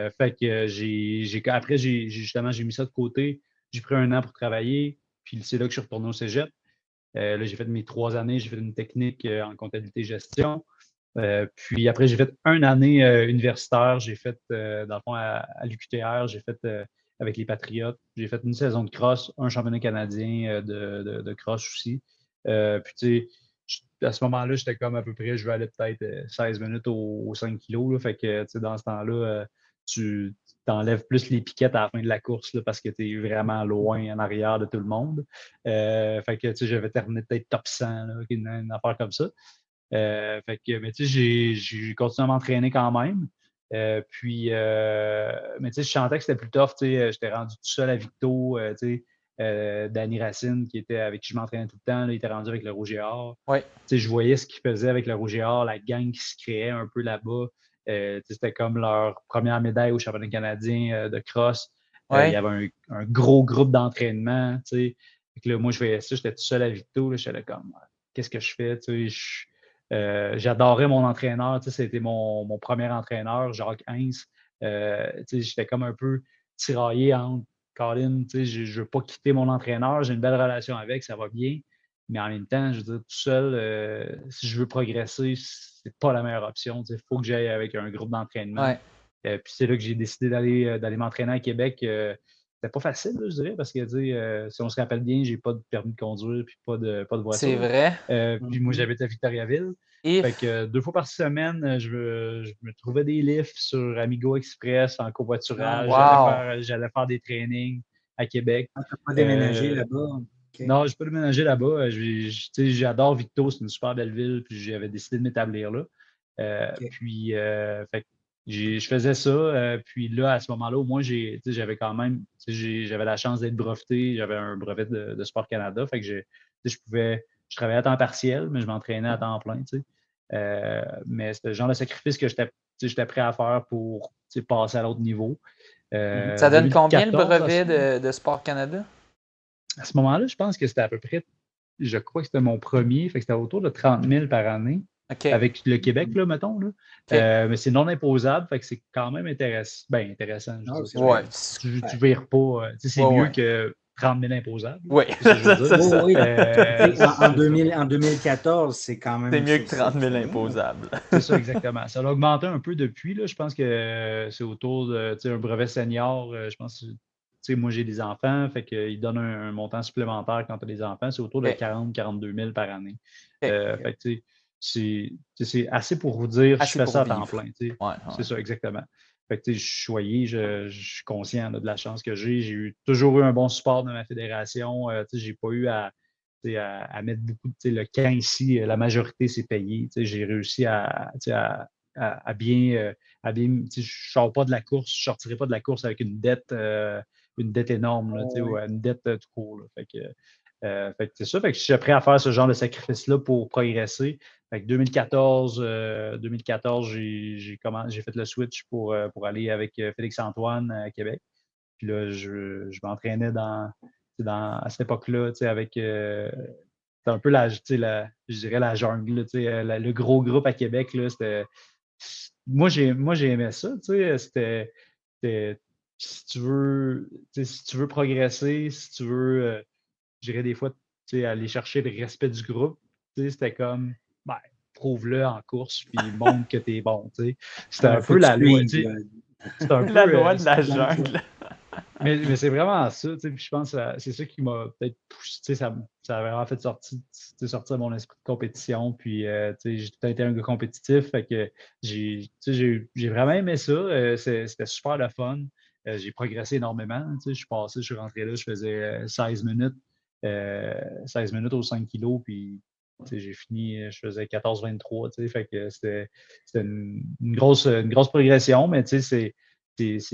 ouais. Fait que après, justement, j'ai mis ça de côté. J'ai pris un an pour travailler, puis c'est là que je suis retourné au cégep. Là, j'ai fait mes 3 années, j'ai fait une technique en comptabilité-gestion. Puis après, j'ai fait une année universitaire. J'ai fait, dans le fond, à l'UQTR, j'ai fait avec les Patriotes. J'ai fait une saison de cross, un championnat canadien de cross aussi. Puis, tu sais, à ce moment-là, j'étais comme à peu près, je vais aller peut-être 16 minutes aux 5 kilos. Là. Fait que, tu sais, dans ce temps-là, tu t'enlèves plus les piquettes à la fin de la course là, parce que tu es vraiment loin en arrière de tout le monde. Fait que, tu sais, j'avais terminé peut-être top 100, là, une affaire comme ça. Fait que, mais tu sais, j'ai continué à m'entraîner quand même. Mais tu sais, je sentais que c'était plus tough. Tu sais, j'étais rendu tout seul à Victo. Tu sais, Danny Racine, qui était avec qui je m'entraînais tout le temps, là, il était rendu avec le Rouge et Or. Ouais. Tu sais, je voyais ce qu'ils faisaient avec le Rouge et Or, la gang qui se créait un peu là-bas. Tu sais, c'était comme leur première médaille au championnat canadien de cross. Il y Ouais. avait un gros groupe d'entraînement. Tu sais. Fait que là, moi, je voyais ça, j'étais tout seul à Victo. Là, j'étais comme, qu'est-ce que je fais? Tu sais, j'adorais mon entraîneur. Tu sais, c'était mon premier entraîneur, Jacques Hens. Tu sais, j'étais comme un peu tiraillé entre Colin, tu sais, je ne veux pas quitter mon entraîneur, j'ai une belle relation avec, ça va bien. Mais en même temps, je veux dire, tout seul, si je veux progresser, c'est pas la meilleure option. Il faut que j'aille avec un groupe d'entraînement. Ouais. Puis c'est là que j'ai décidé d'aller m'entraîner à Québec. C'était pas facile, là, je dirais, parce que si on se rappelle bien, j'ai pas de permis de conduire puis pas de C'est voiture. vrai. Puis moi, Mhm. j'habite à Victoriaville. Fait If. que 2 fois par semaine, je me trouvais des lifts sur Amigo Express en Ah, covoiturage. Wow. J'allais faire des trainings à Québec. ah, t'as pas déménagé Euh, là-bas. OK. non, j'ai pas déménagé là-bas. Tu sais, j'adore Victo, c'est une super belle ville, puis j'avais décidé de m'établir là. OK. Fait que je faisais ça. Puis là, à ce moment-là, au moins, tu sais, j'avais quand même, tu sais, j'avais la chance d'être breveté. J'avais un brevet de Sport Canada. Fait que tu sais, je travaillais à temps partiel, mais je m'entraînais à temps plein, tu sais. Mais c'était le genre de sacrifice que tu sais, j'étais prêt à faire pour tu sais, passer à l'autre niveau. Mhm. Ça donne combien le 2014, brevet de Sport Canada? à ce moment-là, je pense que c'était à peu près, je crois que c'était mon premier, fait que c'était autour de 30 000 par année OK. avec le Québec, là, mettons. Là. OK. Mais c'est non imposable, fait que c'est quand même intéressant. Ben, intéressant, je veux Ah, dire, c'est c'est pas, Ouais. bien. tu Ouais. vires pas, tu sais, c'est Ouais, mieux ouais. que 30 000 imposables, Oui, c'est ce que je veux dire. c'est Oui, ça. oui. Tu sais, en C'est ça. 2000, en 2014, c'est quand C'est même mieux que 30 000 c'est bien, là. imposables. C'est ça, exactement. Ça a augmenté un peu depuis. Là. Je pense que c'est autour de tu sais, un brevet senior. Je pense que tu sais, moi, j'ai des enfants, fait qu'ils donnent un montant supplémentaire quand tu as des enfants. C'est autour de OK. 40-42 000 par année. OK. OK. Fait que, tu sais, c'est assez pour vous dire, je Assez fais pour ça à temps vivre. plein. Tu sais. Ouais, C'est ouais. ça, exactement. Fait que, tu sais, je suis conscient là, de la chance que j'ai. Toujours eu un bon support de ma fédération. Tu sais, j'ai pas eu tu sais, à mettre beaucoup de, tu sais, le camp ici, la majorité s'est payée. Tu sais, j'ai réussi tu sais, à bien, tu sais, je sors pas de la course, je sortirai pas de la course avec une dette énorme, là, tu sais, ou Ouais. une dette tout court. Là. Fait que c'est ça. Fait que je suis prêt à faire ce genre de sacrifice-là pour progresser. Fait que 2014, j'ai fait le switch pour aller avec Félix-Antoine à Québec. Puis là, je m'entraînais à cette époque-là, avec c'était un peu je dirais la jungle, le gros groupe à Québec, là, c'était. Moi, j'ai aimé ça, c'était si tu veux progresser, si tu veux, je dirais des fois, aller chercher le respect du groupe, c'était comme, ben, prouve-le en course, puis montre que t'es bon, C'était un Faut peu que tu la loi, suives, là. c'était un La peu, loi de la jungle. mais c'est vraiment ça, puis je pense que c'est ça qui m'a peut-être poussé, ça a vraiment fait sortir mon esprit de compétition, puis j'ai tout le temps été un gars compétitif, fait que j'ai vraiment aimé ça, c'était super le fun, j'ai progressé énormément, je suis rentré là, je faisais 16 minutes, 16 minutes aux 5 kilos, puis j'ai fini, je faisais 14-23, fait que c'était une grosse progression, mais c'est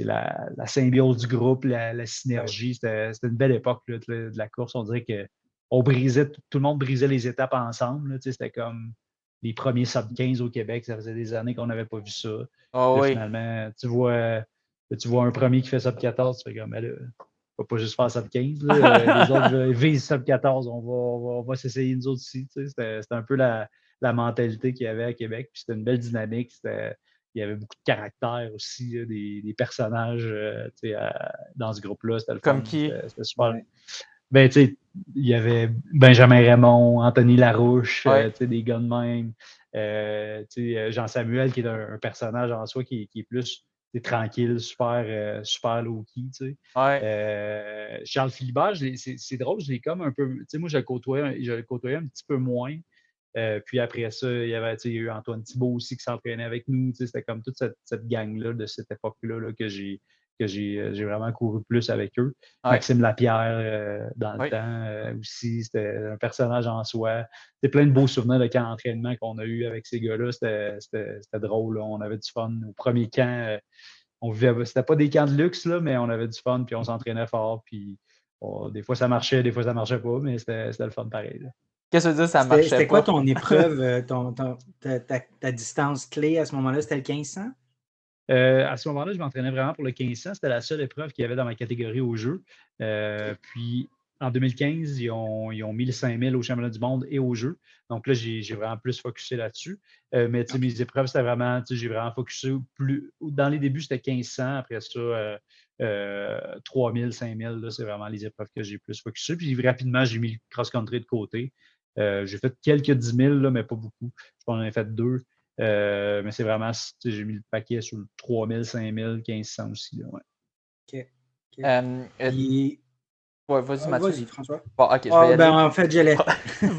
la symbiose du groupe, la synergie. C'était une belle époque là, de la course. On dirait que tout le monde brisait les étapes ensemble. C'était comme les premiers sub 15 au Québec. Ça faisait des années qu'on n'avait pas vu ça. Oh Là, oui. finalement, tu vois un premier qui fait sub 14, tu fais comme, ben là, on va pas juste faire sub 15. Les autres visent sub 14. On va s'essayer nous autres aussi. C'était un peu la mentalité qu'il y avait à Québec. Puis c'était une belle dynamique. Il y avait beaucoup de caractère aussi, là, des personnages dans ce groupe-là. C'était le Comme fun. qui? C'était super. Ouais. Ben, il y avait Benjamin Raymond, Anthony Larouche, Ouais. des gars de même. Jean-Samuel, qui est un personnage en soi qui est plus tranquille, super low-key. Ouais. Charles Philibert, c'est drôle, je l'ai comme un peu. Moi, je le côtoyais un petit peu moins. Puis après ça, il y a eu Antoine Thibault aussi qui s'entraînait avec nous. C'était comme toute cette gang-là de cette époque-là là, que j'ai vraiment couru plus avec eux. Ouais. Maxime Lapierre, dans le Oui. temps aussi, c'était un personnage en soi. C'était plein de beaux souvenirs de camp d'entraînement qu'on a eu avec ces gars-là. C'était drôle. Là. On avait du fun. Au premier camp, c'était pas des camps de luxe, là, mais on avait du fun, puis on s'entraînait fort. Puis des fois, ça marchait, des fois, ça marchait pas, mais c'était le fun pareil. Là. Qu'est-ce que tu veux dire, ça marchait C'était quoi pas? ton épreuve, ta distance clé à ce moment-là? C'était le 1500? À ce moment-là, je m'entraînais vraiment pour le 1500. C'était la seule épreuve qu'il y avait dans ma catégorie au jeu. Puis en 2015, ils ont mis le 5000 au championnat du monde et au jeu. Donc là, j'ai vraiment plus focusé là-dessus. Mais mes épreuves, c'était vraiment, j'ai vraiment focusé plus. Dans les débuts, c'était 1500. Après ça, 3000, 5000, là, c'est vraiment les épreuves que j'ai plus focusé. Puis rapidement, j'ai mis le cross-country de côté. J'ai fait quelques 10 000, là, mais pas beaucoup. Je pense que j'en ai fait 2. Mais c'est vraiment, j'ai mis le paquet sur le 3000, 5000, 1500 aussi. Là, ouais. OK. Ouais, vas-y, Mathieu. Vas-y, François. Bon, ok, je vais y aller. En fait,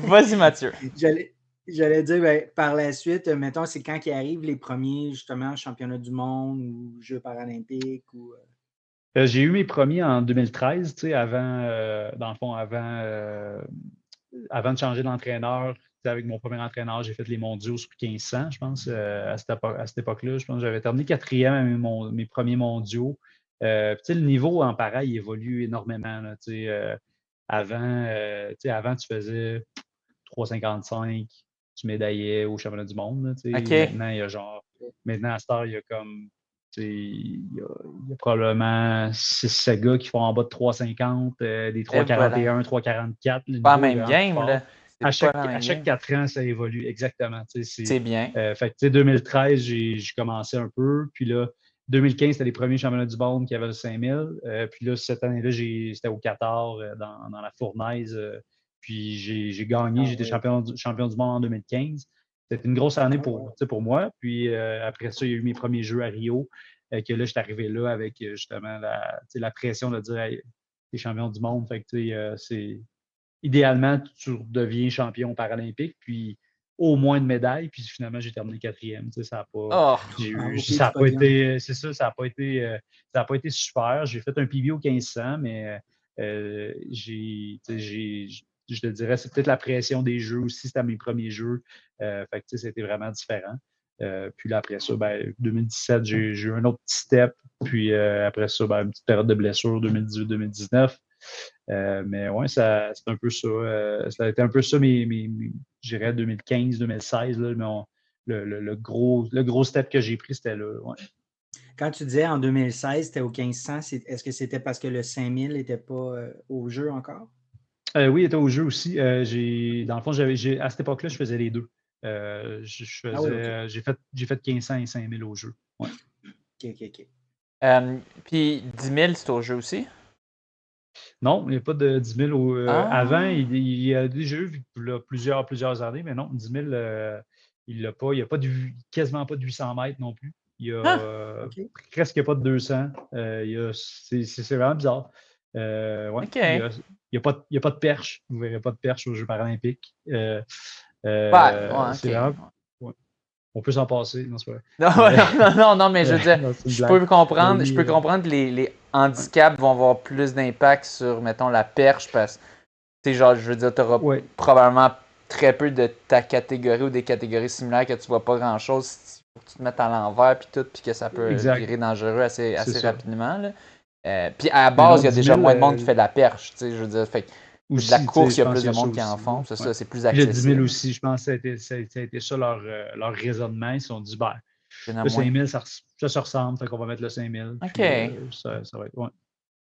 Vas-y, Mathieu. J'allais dire, par la suite, mettons, c'est quand qui arrivent les premiers, justement, championnats du monde ou Jeux paralympiques ou. J'ai eu mes premiers en 2013, dans le fond, avant de changer d'entraîneur. Avec mon premier entraîneur, j'ai fait les mondiaux sur 1500, je pense, à cette époque-là. Je pense que j'avais terminé quatrième à mes premiers mondiaux. Le niveau en pareil évolue énormément. Là, avant, tu faisais 3,55, tu médaillais au championnat du monde. Là, OK. Maintenant, à cette heure, il y a comme. Il y a probablement 6-7 gars qui font en bas de 3,50, des 3,41, 3,44. Le Pas la niveau est même vraiment game, fort. là. À C'est pas la même chaque game. 4 ans, ça évolue. Exactement. C'est bien. Fait que 2013, j'ai commencé un peu. Puis là, 2015, c'était les premiers championnats du monde qui avaient le 5000. Puis là, cette année-là, c'était au Qatar, dans la fournaise. Puis j'ai gagné. J'étais champion du monde en 2015. C'était une grosse année pour moi. Puis après ça, il y a eu mes premiers jeux à Rio. Que là, je suis arrivé là avec justement la pression de dire hey, t'es champion du monde. Fait que c'est idéalement, tu deviens champion paralympique, puis au moins une médaille, puis finalement, j'ai terminé quatrième. Ça n'a pas, ça a pas été, c'est ça, ça n'a pas été super. J'ai fait un PB au 1500, mais je te dirais, c'est peut-être la pression des jeux aussi, c'était mes premiers jeux. Fait que c'était vraiment différent. Puis là, après ça, 2017, j'ai eu un autre petit step. Puis après ça, une petite période de blessure, 2018-2019. Mais ouais, c'est un peu ça. Ça a été un peu ça, je dirais 2015-2016. Le gros step que j'ai pris, c'était là. Ouais. Quand tu disais en 2016, c'était au 1500, est-ce que c'était parce que le 5000 n'était pas au jeu encore? Oui, il était au jeu aussi. Dans le fond, à cette époque-là, je faisais les deux. Ah oui, OK. J'ai fait 1500 et 5000 au jeu. Ouais. OK. Puis 10 000, c'est au jeu aussi? Non, il n'y a pas de 10 000 avant, Ah! il y a déjà eu plusieurs années, mais non, 10 000, il l'a pas. Il n'y a quasiment pas de 800 mètres non plus. Il y a Ah! OK. presque pas de 200. C'est vraiment bizarre. Ouais, OK. il y a pas de perche. Vous ne verrez pas de perche aux Jeux paralympiques. Ben, ouais, C'est OK. vraiment. Ouais. On peut s'en passer, non, c'est pas vrai. Non, Euh, non, mais je veux dire, non, c'est une blague. Mais je oui, peux comprendre que les ouais. handicaps vont avoir plus d'impact sur, mettons, la perche parce que, tu sais, genre, je veux dire, tu auras Ouais, probablement très peu de ta catégorie ou des catégories similaires que tu vois pas grand-chose si faut que tu te mettes à l'envers puis tout, puis que ça peut exact. virer dangereux C'est assez ça. rapidement, là. Puis à la Mais non, base, il y a 10 déjà 000, moins de monde qui fait de la perche, tu sais, je veux dire, fait que c'est de la aussi, tu sais, course, il je y a pense plus qu'il de y a ça monde qui en aussi, là. font, c'est Ouais. ça, c'est plus Puis le 10 000 accessible. aussi, je pense que ça a été ça leur raisonnement. Ils se sont dit, ben, Il y en a le moins. 5 000, ça se ressemble, fait qu'on va mettre le 5 000, puis OK. ça va être. Ouais.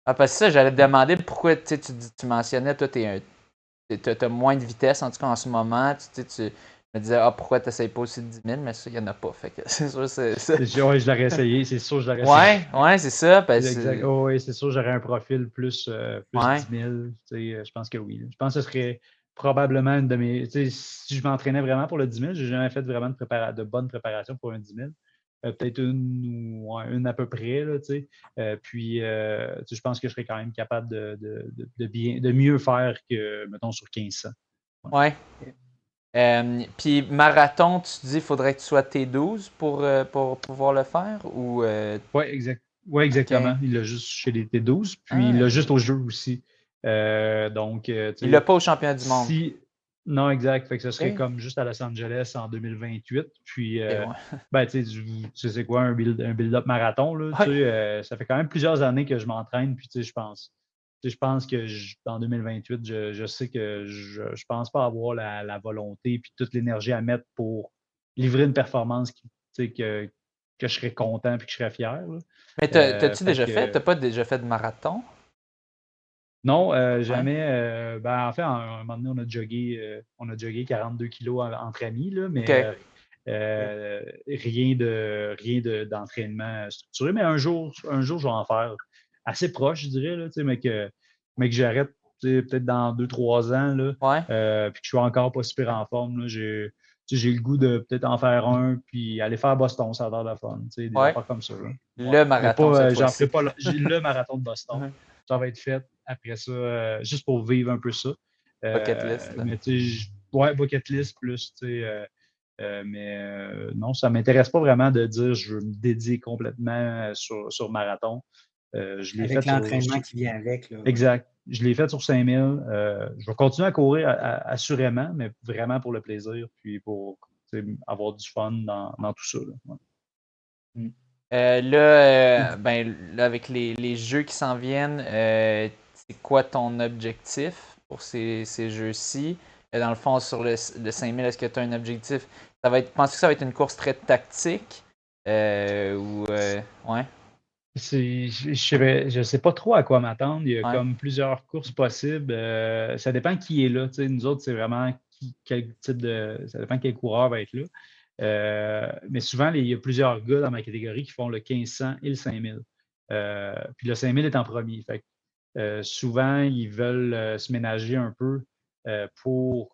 Ah, parce que ça, j'allais te Ouais. demander pourquoi tu mentionnais, toi, t'as moins de vitesse, en tout cas en ce moment. Tu me disais, ah, pourquoi tu n'essayes pas aussi de 10 000, mais ça, il n'y en a pas. Fait que c'est sûr, c'est ça. Ouais, je l'aurais essayé, c'est sûr, je l'aurais essayé. Ouais, c'est ça. Parce Exact. que, Oh, oui, c'est sûr, j'aurais un profil plus ouais, 10 000. Tu sais, je pense que oui. Je pense que ce serait probablement une de mes. Tu sais, si je m'entraînais vraiment pour le 10 000, je n'ai jamais fait vraiment de bonne préparation pour un 10 000. Peut-être une à peu près, là, tu sais. Puis, tu sais, je pense que je serais quand même capable de mieux faire que, mettons, sur 1500. Ouais. ouais. OK. Puis marathon, tu te dis, il faudrait que tu sois T12 pour pouvoir le faire ou Ouais, ouais, OK. exactement. Il l'a juste chez les T12, puis il Ah, l'a juste au jeu aussi. Donc, tu il l'a sais, pas au championnat du monde. si. Non, exact. Fait que ce serait OK. comme juste à Los Angeles en 2028. Puis, OK, ouais. ben, tu sais, tu sais, c'est quoi un build-up marathon, là? Tu Ouais. sais, ça fait quand même plusieurs années que je m'entraîne, puis, tu sais, je pense que en 2028, je sais que je pense pas avoir la volonté puis toute l'énergie à mettre pour livrer une performance tu sais, que je serais content puis que je serais fier, là. Mais t'as-tu Fait déjà fait? que T'as pas déjà fait de marathon? non, Ouais. jamais. Ben, en fait, un moment donné, on a jogué 42 kilos entre amis, là, mais OK. d'entraînement structuré. Mais un jour, je vais en faire assez proche, je dirais, là, tu sais, mais que j'arrête tu sais, peut-être dans 2, 3 ans, là, Ouais. puis que je suis encore pas super en forme. Là, tu sais, j'ai le goût de peut-être en faire un, puis aller faire Boston, ça a l'air de fun. Tu sais, des Ouais. affaires comme ça. Là. Ouais. Le Mais marathon pas, cette j'en ferai fois-ci. pas j'ai le marathon de Boston. Ouais. Ça va être fait après ça, juste pour vivre un peu ça. Bucket list, là. Mais tu sais, ouais, bucket list plus, tu sais. Mais non, ça ne m'intéresse pas vraiment de dire je veux me dédier complètement sur marathon. Je l'ai Avec fait l'entraînement qui vient avec, là, ouais. exact. Je l'ai fait sur 5000. Je vais continuer à courir assurément, mais vraiment pour le plaisir, puis pour tu sais, avoir du fun dans tout ça. Là. Ouais. Mm. Ben, là, avec les jeux qui s'en viennent, c'est quoi ton objectif pour ces jeux-ci? Dans le fond, sur le 5000, est-ce que tu as un objectif? Penses-tu que ça va être une course très tactique? Ouais, Je sais pas trop à quoi m'attendre. Il y a ouais, comme plusieurs courses possibles. Ça dépend qui est là. Tu sais, nous autres, c'est vraiment quel type de. Ça dépend quel coureur va être là. Mais souvent, il y a plusieurs gars dans ma catégorie qui font le 1500 et le 5000. Puis le 5000 est en premier. Fait que, souvent, ils veulent se ménager un peu pour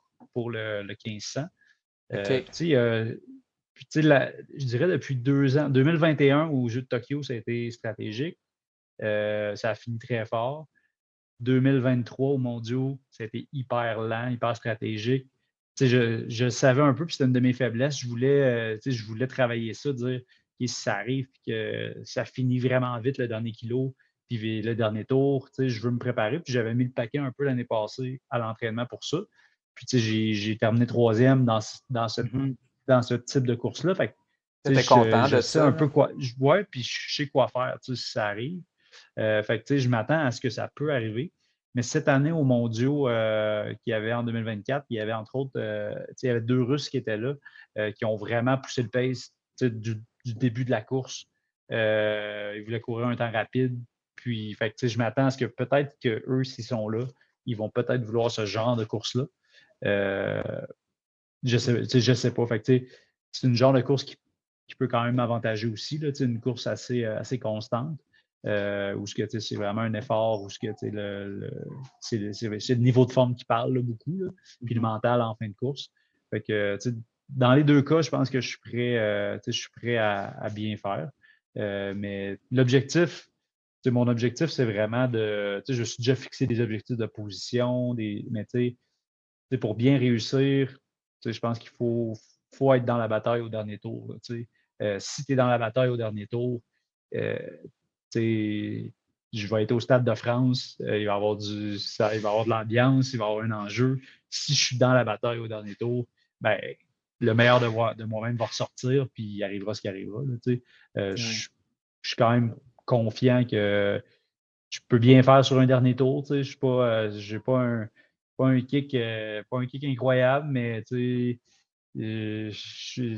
le 1500. ok, Puis, tu sais, je dirais depuis 2 ans, 2021 au Jeu de Tokyo, ça a été stratégique. Ça a fini très fort. 2023 aux mondiaux, ça a été hyper lent, hyper stratégique. Tu sais, je savais un peu, puis c'était une de mes faiblesses. Tu sais, je voulais travailler ça, dire okay, si ça arrive, puis que ça finit vraiment vite le dernier kilo, puis le dernier tour, tu sais, je veux me préparer. Puis j'avais mis le paquet un peu l'année passée à l'entraînement pour ça. Puis tu sais, j'ai terminé troisième Mhm. dans ce type de course-là. Fait que, tu t'étais sais, content je de sais ça, un là? peu quoi. Ouais, puis je sais quoi faire tu sais, si ça arrive. Fait que, tu sais, je m'attends à ce que ça peut arriver. Mais cette année, aux mondiaux qu'il y avait en 2024, il y avait entre autres, tu sais, il y avait 2 Russes qui étaient là, qui ont vraiment poussé le pace tu sais, du début de la course. Ils voulaient courir un temps rapide. Puis, fait que, je m'attends à ce que peut-être qu'eux, s'ils sont là, ils vont peut-être vouloir ce genre de course-là. Je sais pas. Fait que, c'est une genre de course qui peut quand même m'avantager aussi. Là, une course assez constante. Où c'est vraiment un effort, où c'est le niveau de forme qui parle là, beaucoup, là, puis le mental en fin de course. Fait que, dans les deux cas, je pense que je suis prêt à bien faire. Mais l'objectif, mon objectif, c'est vraiment de. Je me suis déjà fixé des objectifs de position, mais pour bien réussir, je pense qu'il faut être dans la bataille au dernier tour. Là, si tu es dans la bataille au dernier tour, je vais être au Stade de France, il va y avoir il va y avoir de l'ambiance, il va y avoir un enjeu. Si je suis dans la bataille au dernier tour, ben, le meilleur de moi-même va ressortir, puis il arrivera ce qui arrivera. Là, je suis quand même confiant que je peux bien faire sur un dernier tour. Je suis pas, j'ai pas un kick, incroyable, mais je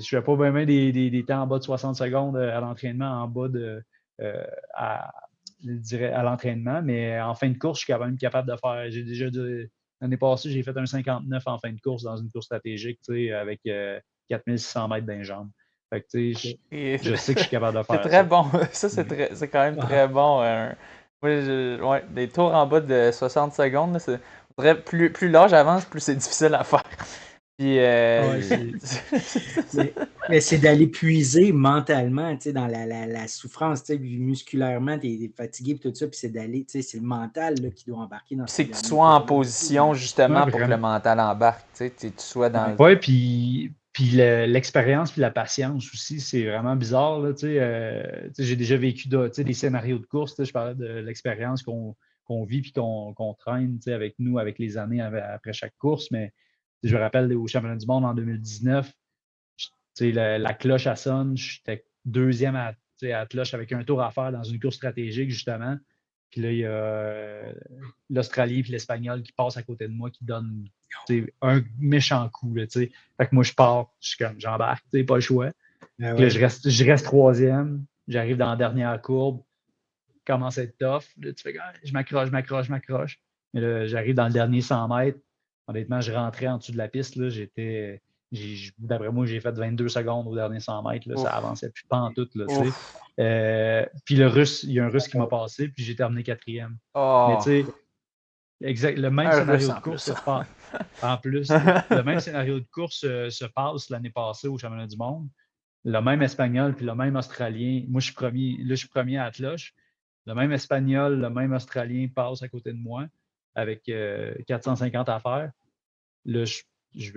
fais pas vraiment des temps en bas de 60 secondes à l'entraînement, en bas de je dirais à l'entraînement, mais en fin de course, je suis quand même capable de faire. J'ai déjà l'année passée, j'ai fait un 59 en fin de course dans une course stratégique, avec 4600 mètres d'un jambes. Fait que, je sais que je suis capable de C'est faire très ça. bon. Ça, c'est quand même très bon. Ouais, des tours en bas de 60 secondes, là, plus l'âge avance, plus c'est difficile à faire. Puis, mais c'est d'aller puiser mentalement, dans la souffrance, musculairement, tu es fatigué et tout ça, puis c'est d'aller, c'est le mental là, qui doit embarquer dans c'est ces que tu derniers sois en tours-là. position justement Ouais, pour que le mental embarque, tu sois dans Oui, puis l'expérience puis la patience aussi, c'est vraiment bizarre. Là, j'ai déjà vécu des scénarios de course. Je parlais de l'expérience qu'on vit puis qu'on traîne avec nous, avec les années après chaque course. Mais je me rappelle au championnat du monde en 2019, la cloche à sonne, j'étais deuxième à la cloche avec un tour à faire dans une course stratégique, justement. Puis là, il y a l'Australien et l'Espagnol qui passent à côté de moi, qui donnent un méchant coup. Là, fait que moi, je pars, je suis comme, j'embarque, pas le choix. Ah Puis là, ouais. je reste troisième, j'arrive dans la dernière courbe, commence à être tough. Là, tu fais, je m'accroche. Mais là, j'arrive dans le dernier 100 mètres. Honnêtement, je rentrais en dessous de la piste. Là, d'après moi, j'ai fait 22 secondes au dernier 100 mètres. Là, ça avançait plus pantoute. Là, puis il y a un Russe qui m'a passé, puis j'ai terminé quatrième. Mais tu sais, le même scénario de course se passe. En plus, le même scénario de course se passe l'année passée au championnat du monde. Le même Espagnol puis le même Australien. Moi, je suis premier à Atloche. Le même Espagnol, le même Australien passe à côté de moi avec 450 à faire. Là, je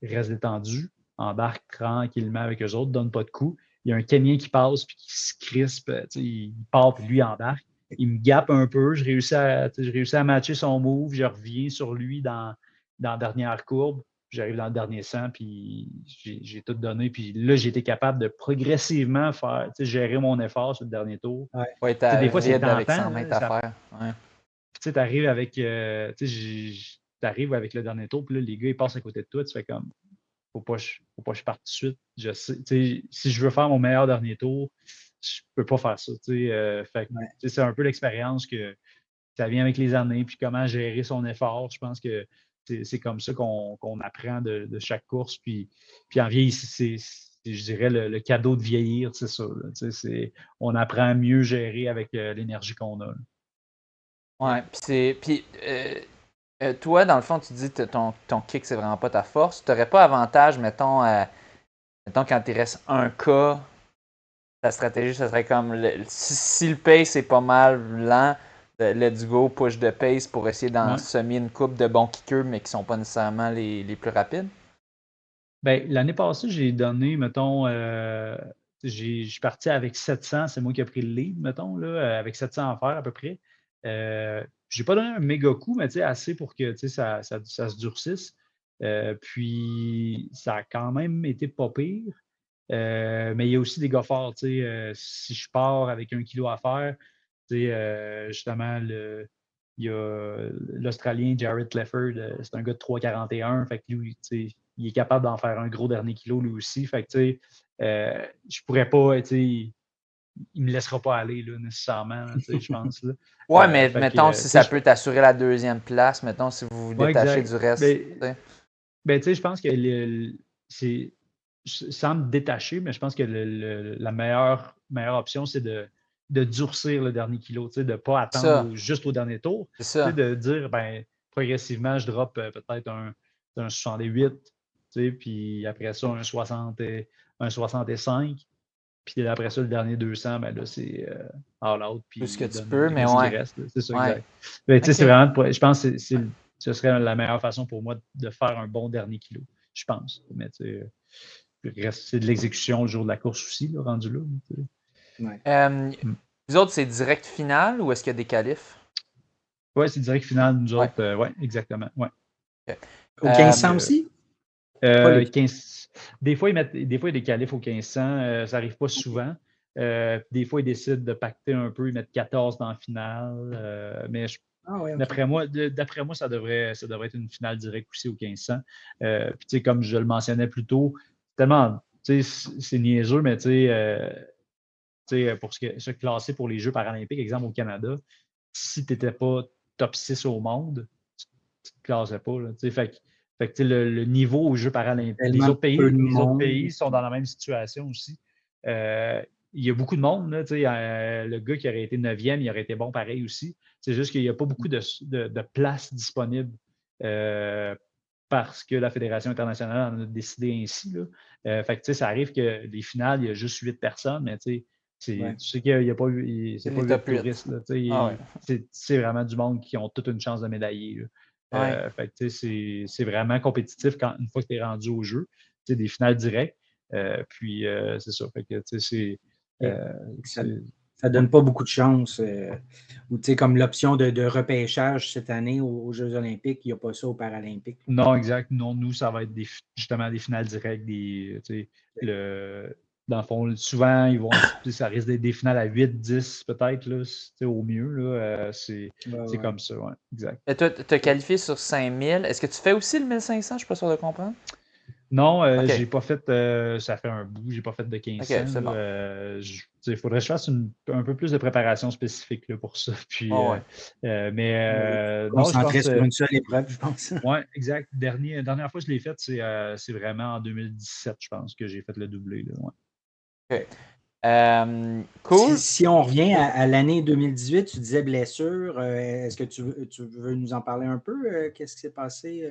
reste détendu, embarque tranquillement avec eux autres, donne pas de coups. Il y a un Kenyan qui passe puis qui se crispe, il part puis lui embarque. Il me gappe un peu, je réussis à matcher son move, je reviens sur lui dans la dernière courbe. J'arrive dans le dernier 100, puis j'ai tout donné. Puis là, j'ai été capable de progressivement gérer mon effort sur le dernier tour. Ouais, t'as Des fois, c'est vide avec tentant. 100 mètres à faire. Ouais. Tu arrives avec, t'arrives avec le dernier tour, puis là, les gars, ils passent à côté de toi. Tu fais comme, faut pas que je parte tout de suite. Je sais, si je veux faire mon meilleur dernier tour, je peux pas faire ça. C'est un peu l'expérience que ça vient avec les années, puis comment gérer son effort. Je pense que c'est comme ça qu'on apprend de chaque course. Puis en vieillissant, je dirais, le cadeau de vieillir, c'est ça. Là, on apprend à mieux gérer avec l'énergie qu'on a. Là. Ouais, puis toi, dans le fond, tu dis que ton kick, c'est vraiment pas ta force. Tu n'aurais pas avantage, mettons quand il reste un cas, ta stratégie, ça serait comme si le pace est pas mal lent, let's go, push de pace pour essayer d'en Ouais. semer une coupe de bons kickers, mais qui sont pas nécessairement les plus rapides. Ben, l'année passée, j'ai donné, mettons, je suis parti avec 700, c'est moi qui ai pris le lead, mettons, là, avec 700 à faire à peu près. J'ai pas donné un méga coup, mais assez pour que ça se durcisse. Puis, ça a quand même été pas pire. Mais il y a aussi des gars forts. Si je pars avec 1 kilo à faire, justement, il y a l'Australien Jared Lefford, c'est un gars de 3,41. Fait que lui, il est capable d'en faire un gros dernier kilo lui aussi. Fait que, je pourrais pas, il me laissera pas aller là, nécessairement, là, je pense. Là. Ouais, mais Fait mettons, que, si tu ça sais, peut t'assurer la deuxième place, mettons, si vous vous ouais, détachez exact. du reste. Tu sais. Ben, tu sais, je pense que c'est sans me détacher, mais je pense que la meilleure option, c'est de durcir le dernier kilo, tu sais, de ne pas attendre Ça, juste au dernier tour. c'est Tu sais, ça. de dire, ben, progressivement, je drop peut-être un 68, tu sais, puis après ça, un 65. Puis après ça, le dernier 200, ben là, c'est all out, Tout ce que puis tu peux, mais donne ce qui ouais. reste. Là. C'est ça, Ouais. exact. Mais tu sais, OK. c'est vraiment, je pense que ce serait la meilleure façon pour moi de faire un bon dernier kilo, je pense. Mais tu sais, c'est de l'exécution le jour de la course aussi, là, rendu là. Tu sais. Ouais. Vous autres, c'est direct final ou est-ce qu'il y a des qualifs? Ouais, c'est direct final, nous Ouais. autres. Ouais, exactement. Ouais. OK. Au 1500 aussi? Pas les 15, des fois, il y a des qualifs au 1500. Ça n'arrive pas souvent. Des fois, ils décident de pacter un peu, ils mettent 14 dans la finale. Mais Ah ouais, OK. d'après moi, ça devrait être une finale directe aussi au 1500. Puis, tu sais, comme je le mentionnais plus tôt, tellement, tu sais, c'est niaiseux, mais tu sais, pour se classer pour les Jeux paralympiques, exemple au Canada, si tu n'étais pas top 6 au monde, tu ne te classais pas. Là, tu sais, fait que, tu sais, le niveau aux Jeux paralympiques, Tellement peu de les autres monde. pays sont dans la même situation aussi. Il y a beaucoup de monde. Là, tu sais, le gars qui aurait été 9e, il aurait été bon pareil aussi. C'est juste qu'il n'y a pas beaucoup de places disponibles parce que la Fédération internationale en a décidé ainsi. Là. Fait que, tu sais, ça arrive que les finales, il y a juste 8 personnes, mais tu sais, Ouais. tu sais qu'il n'y a pas, c'est pas Les 8 top 8. touristes. Là, Ah ouais. c'est vraiment du monde qui ont toute une chance de médailler. Là. Ouais. Fait que, tu sais, c'est vraiment compétitif une fois que tu es rendu au jeu. Tu sais, des finales directes. Puis, c'est ça. Fait que, tu sais, OK. Ça ouais. donne pas beaucoup de chance. Ou tu sais, comme l'option de repêchage cette année aux Jeux olympiques, il n'y a pas ça aux Paralympiques. Non, exact. Non, nous, ça va être justement des finales directes. Dans le fond, souvent, ça risque d'être des finales à 8, 10 peut-être, là, au mieux. Là, c'est Ouais. comme ça, ouais, exact. Et toi, tu as qualifié sur 5000. Est-ce que tu fais aussi le 1500? Je ne suis pas sûr de comprendre. Non, OK. j'ai pas fait, ça fait un bout, j'ai pas fait de OK, 1500. c'est bon. Il faudrait que je fasse un peu plus de préparation spécifique là, pour ça. Puis, Oh, ouais. non, je Concentré pense. sur une seule épreuve, je pense. Oui, exact. Dernière fois que je l'ai faite, c'est vraiment en 2017, je pense, que j'ai fait le doublé. Là, ouais. OK. Cool. Si on revient à l'année 2018, tu disais blessure. Est-ce que tu veux nous en parler un peu? Qu'est-ce qui s'est passé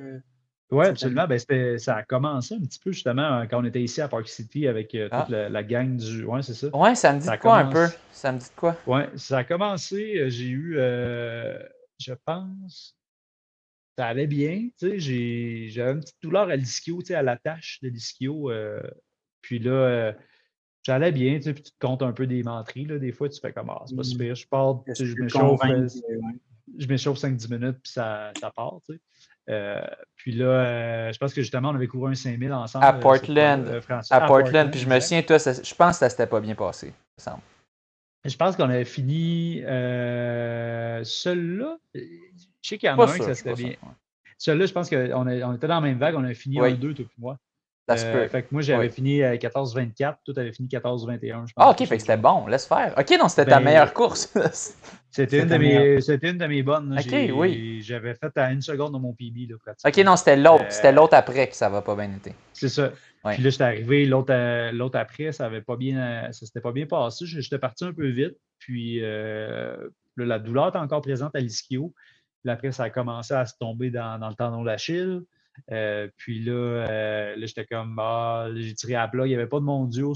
Oui, cette année? absolument. Ben, ça a commencé un petit peu justement quand on était ici à Park City avec toute Ah. la gang du. Oui, c'est ça. Ouais, ça me dit Ça de a quoi un peu? commencé. Ça me dit de quoi? Ouais, ça a commencé. J'ai eu, je pense, ça allait bien. Tu sais, j'avais une petite douleur à l'ischio, tu sais, à l'attache de l'ischio. Puis là, ça allait bien. Tu sais, puis tu te comptes un peu des menteries. Là, des fois, tu fais comme, ah, c'est pas super. Je pars, tu Est-ce sais, que tu le convaincs? Ouais. je m'échauffe 5-10 minutes, puis ça part. Tu sais. Puis là, je pense que justement, on avait couru un 5000 À ensemble cette fois-là, Portland. François, À à Portland. Portland, Puis je me exact. souviens, toi, je pense que ça s'était pas bien passé, il me semble. Je pense qu'on avait fini celui-là. Je sais qu'il y en Pas a un que sûr, ça je suis s'était pas sûr. bien. Ouais. Celui-là, je pense qu'on était dans la même vague. On a fini Oui, 1-2, toi et moi. ça se peut. Fait que moi, Oui. j'avais fini 14-24. Toi, tu avais fini 14-21, je Ah, pense, OK, quelque fait que chose du c'était genre. bon. Laisse faire. OK, non, c'était ta Ben, meilleure course. c'était C'est une ta meilleure. c'était une de mes bonnes. Là. OK, oui. J'avais fait à 1 seconde dans mon PB, là, OK, pratiquement. non, c'était l'autre. C'était Euh, l'autre après que ça va pas bien été. c'est ça. Oui. Puis là, j'étais arrivé, l'autre après, ça s'était pas bien passé. J'étais parti un peu vite. Puis là, la douleur était encore présente à l'ischio. Puis après, ça a commencé à se tomber dans le tendon d'Achille. Puis là, j'étais comme, j'ai tiré à plat. Il n'y avait pas de mondiaux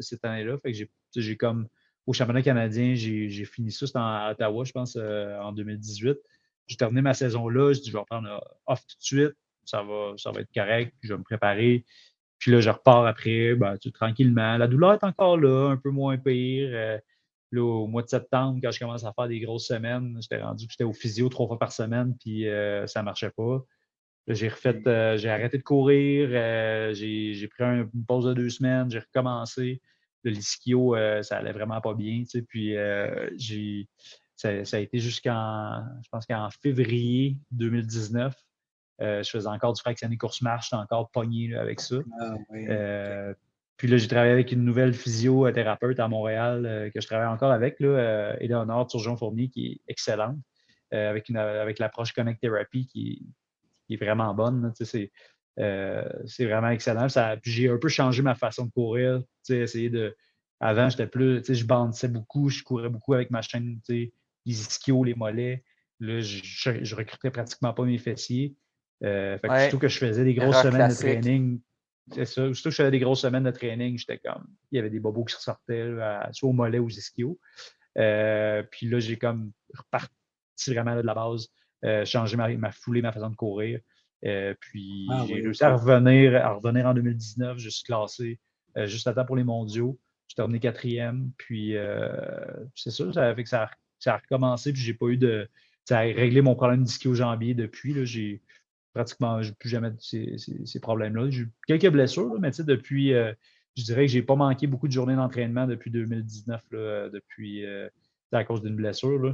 cette année-là. Fait que j'ai comme, au championnat canadien, j'ai fini ça, c'était à Ottawa, je pense, en 2018. J'ai terminé ma saison là. Je dis, je vais prendre off tout de suite. Ça va être correct. Puis je vais me préparer. Puis là, je repars après, tranquillement. La douleur est encore là, un peu moins pire. Là, au mois de septembre, quand je commence à faire des grosses semaines, j'étais au physio 3 fois par semaine, puis ça ne marchait pas. Là, j'ai arrêté de courir, j'ai pris une pause de 2 semaines, j'ai recommencé. Le l'ischio, ça allait vraiment pas bien, tu sais, puis ça a été je pense qu'en février 2019, je faisais encore du fractionné course-marche, j'étais encore pogné là, avec ça. Ah, oui. Euh, Puis là, j'ai travaillé avec une nouvelle physiothérapeute à Montréal que je travaille encore avec, là, Éléonore Turgeon-Fournier, qui est excellente, avec l'approche Connect Therapy qui est vraiment bonne. Là, c'est vraiment excellent. Puis j'ai un peu changé ma façon de courir. Essayer de. Avant, j'étais plus. Je bandissais beaucoup, je courais beaucoup avec ma chaîne, les ischios, les mollets. Là, je recrutais pratiquement pas mes fessiers. Fait que Ouais. surtout que je faisais des grosses Erreur semaines classique. de training. C'est ça. Surtout que je faisais des grosses semaines de training, j'étais comme. Il y avait des bobos qui ressortaient, là, soit aux mollets ou aux ischios. Puis là, j'ai comme reparti vraiment là, de la base, changé ma foulée, ma façon de courir. Puis j'ai réussi à revenir en 2019. Je suis classé juste à temps pour les mondiaux. Je suis terminé 4e. Puis c'est ça fait que ça a recommencé. Puis j'ai pas eu de. Ça a réglé mon problème d'ischio-jambier depuis. Là, j'ai plus jamais ces problèmes-là. J'ai eu quelques blessures, là, mais depuis, je dirais que j'ai pas manqué beaucoup de journées d'entraînement depuis 2019, là, à cause d'une blessure. Là.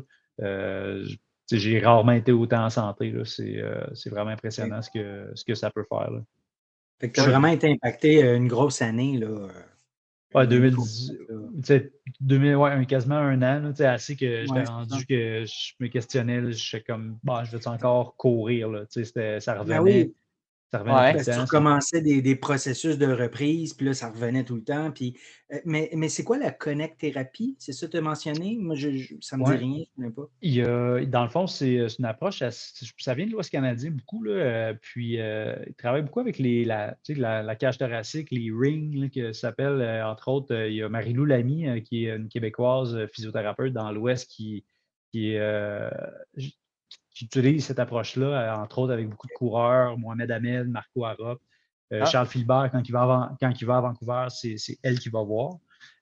J'ai rarement été autant en santé. Là. C'est vraiment impressionnant ce que ça peut faire. Là. Fait que tu as vraiment été impacté une grosse année. Là, Ouais, 2010, quasiment un an, là, assez que j'étais rendu que je me questionnais, là, je suis comme, je vais encore courir, là, ça revenait, oui. Ça revenait tout le Tu temps. recommençais des processus de reprise, puis là, ça revenait tout le temps. Puis, mais c'est quoi la Connect Thérapie? C'est ça que tu as mentionné? Moi, ça ne me dit rien, je ne connais pas. Dans le fond, c'est une approche, ça vient de l'Ouest canadien beaucoup, là, puis ils travaillent beaucoup avec la cage thoracique, les rings, là, que ça s'appelle, entre autres, il y a Marie-Lou Lamy, qui est une Québécoise physiothérapeute dans l'Ouest qui utilise cette approche-là, entre autres avec beaucoup de coureurs, Mohamed Ahmed, Marco Arop, Charles Philbert, quand il va à Vancouver, c'est elle qui va voir.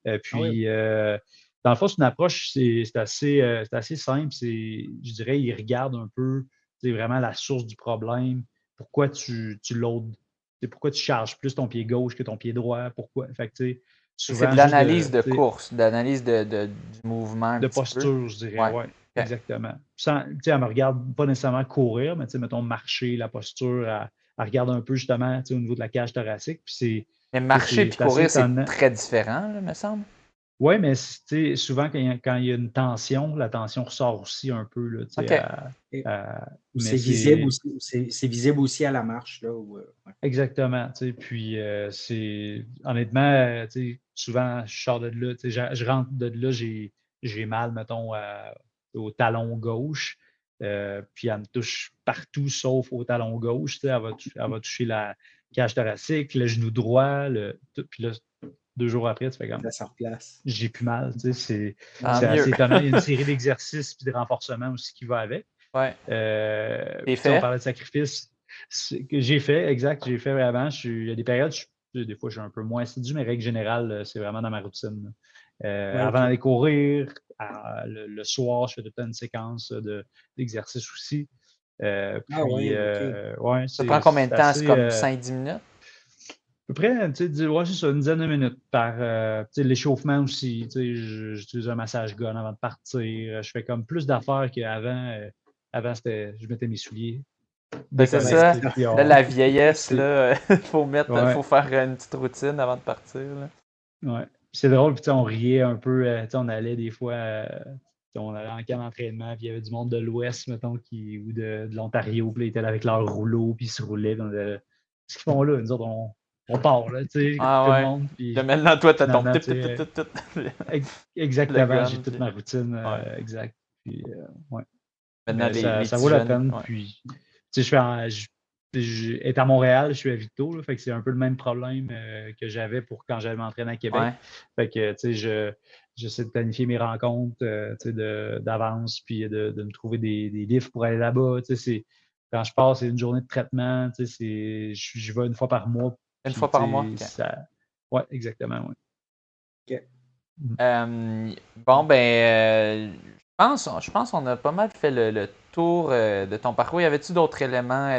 Dans le fond, c'est une approche, c'est assez simple. Je dirais, il regarde un peu vraiment la source du problème. Pourquoi tu loads, pourquoi tu charges plus ton pied gauche que ton pied droit? Pourquoi? Fait que, souvent, c'est de l'analyse de course, d'analyse du mouvement. De posture, je dirais, oui. Exactement. Elle ne me regarde pas nécessairement courir, mais mettons marcher, la posture, elle regarde un peu justement au niveau de la cage thoracique. Mais marcher et courir, c'est très différent, là, me semble. Oui, mais souvent, quand il y a une tension, la tension ressort aussi un peu. Là, c'est visible aussi à la marche. Là, Exactement. Puis, honnêtement, souvent, je sors de là, je rentre de là, j'ai mal, mettons, au talon gauche. Puis, elle me touche partout sauf au talon gauche. Elle va toucher la cage thoracique, le genou droit. Puis là, 2 jours après, tu fais comme. Ça replace. J'ai plus mal. C'est assez étonnant. Il y a une série d'exercices et de renforcements aussi qui va avec. Ouais. On parlait de sacrifice. Que j'ai fait, exact. J'ai fait vraiment. Il y a des périodes, des fois, je suis un peu moins assidu, mais règle générale, c'est vraiment dans ma routine. Avant d'aller courir, le soir, je fais tout le temps une séquence d'exercices aussi. Ça prend combien de temps? C'est comme 5-10 minutes? À peu près, c'est ça, une dizaine de minutes par l'échauffement aussi. J'utilise un massage gun avant de partir. Je fais comme plus d'affaires qu'avant. Avant, je mettais mes souliers. C'est ça. Là, la vieillesse, il faut faire une petite routine avant de partir. Là. Ouais. C'est drôle, puis on riait un peu. On allait des fois, on allait en camp d'entraînement, puis il y avait du monde de l'Ouest, mettons, ou de l'Ontario, puis ils étaient là avec leur rouleau, puis ils se roulaient. Qu'est-ce qu'ils font là? Nous autres, on part, là, tout le monde. Puis, maintenant, toi, t'as ton exactement, j'ai toute ma routine exact. Puis, Maintenant, ça vaut la peine. Puis, je est à Montréal, je suis à Victo, là, fait que c'est un peu le même problème que j'avais pour quand j'allais m'entraîner à Québec. Fait que, j'essaie de planifier mes rencontres d'avance, puis de me trouver des livres pour aller là-bas. Quand je pars, c'est une journée de traitement, je vais une fois par mois. Une fois par mois? Oui, exactement, oui. OK. Je pense qu'on a pas mal fait le tour de ton parcours. Y avait-tu d'autres éléments,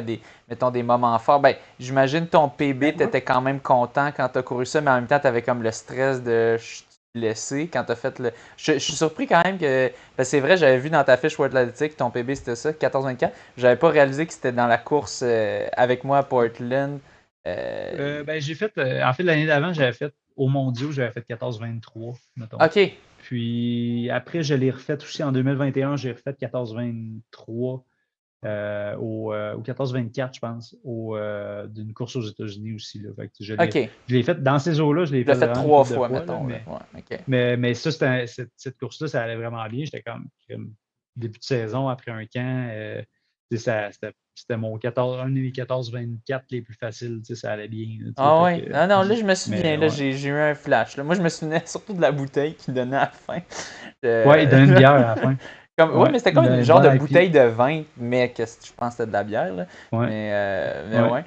mettons des moments forts? J'imagine ton PB, tu étais quand même content quand tu as couru ça, mais en même temps, tu avais comme le stress de blessé quand tu as fait le. Je suis surpris quand même que. C'est vrai, j'avais vu dans ta fiche World Athletics, ton PB c'était ça, 14-24. J'avais pas réalisé que c'était dans la course avec moi à Portland. J'ai fait. En fait, l'année d'avant, j'avais fait aux mondiaux, j'avais fait 14-23, mettons. OK. Puis après, je l'ai refait aussi en 2021, j'ai refait 14-23 au 14-24, je pense, d'une course aux États-Unis aussi. Là. Fait que je OK. l'ai fait dans ces eaux-là, je l'ai Tu l'as fait fait vraiment une 3 couple de fois, fois. Là, mettons. Là. Ouais, OK. mais ça, cette course-là, ça allait vraiment bien. J'étais comme début de saison, après un camp, c'était un de mes 14-24 les plus faciles. Ça allait bien. Ah Fait ouais. que, Non, là, je me mais souviens. Là, ouais. j'ai eu un flash. Là. Moi, je me souvenais surtout de la bouteille qu'il donnait à la fin. Ouais, il donnait une bière à la fin. Oui, Ouais, mais c'était il comme donnait une une genre bonne de IP. bouteille de vin, mais que je pense que c'était de la bière. Là. Ouais, Mais ouais. ouais.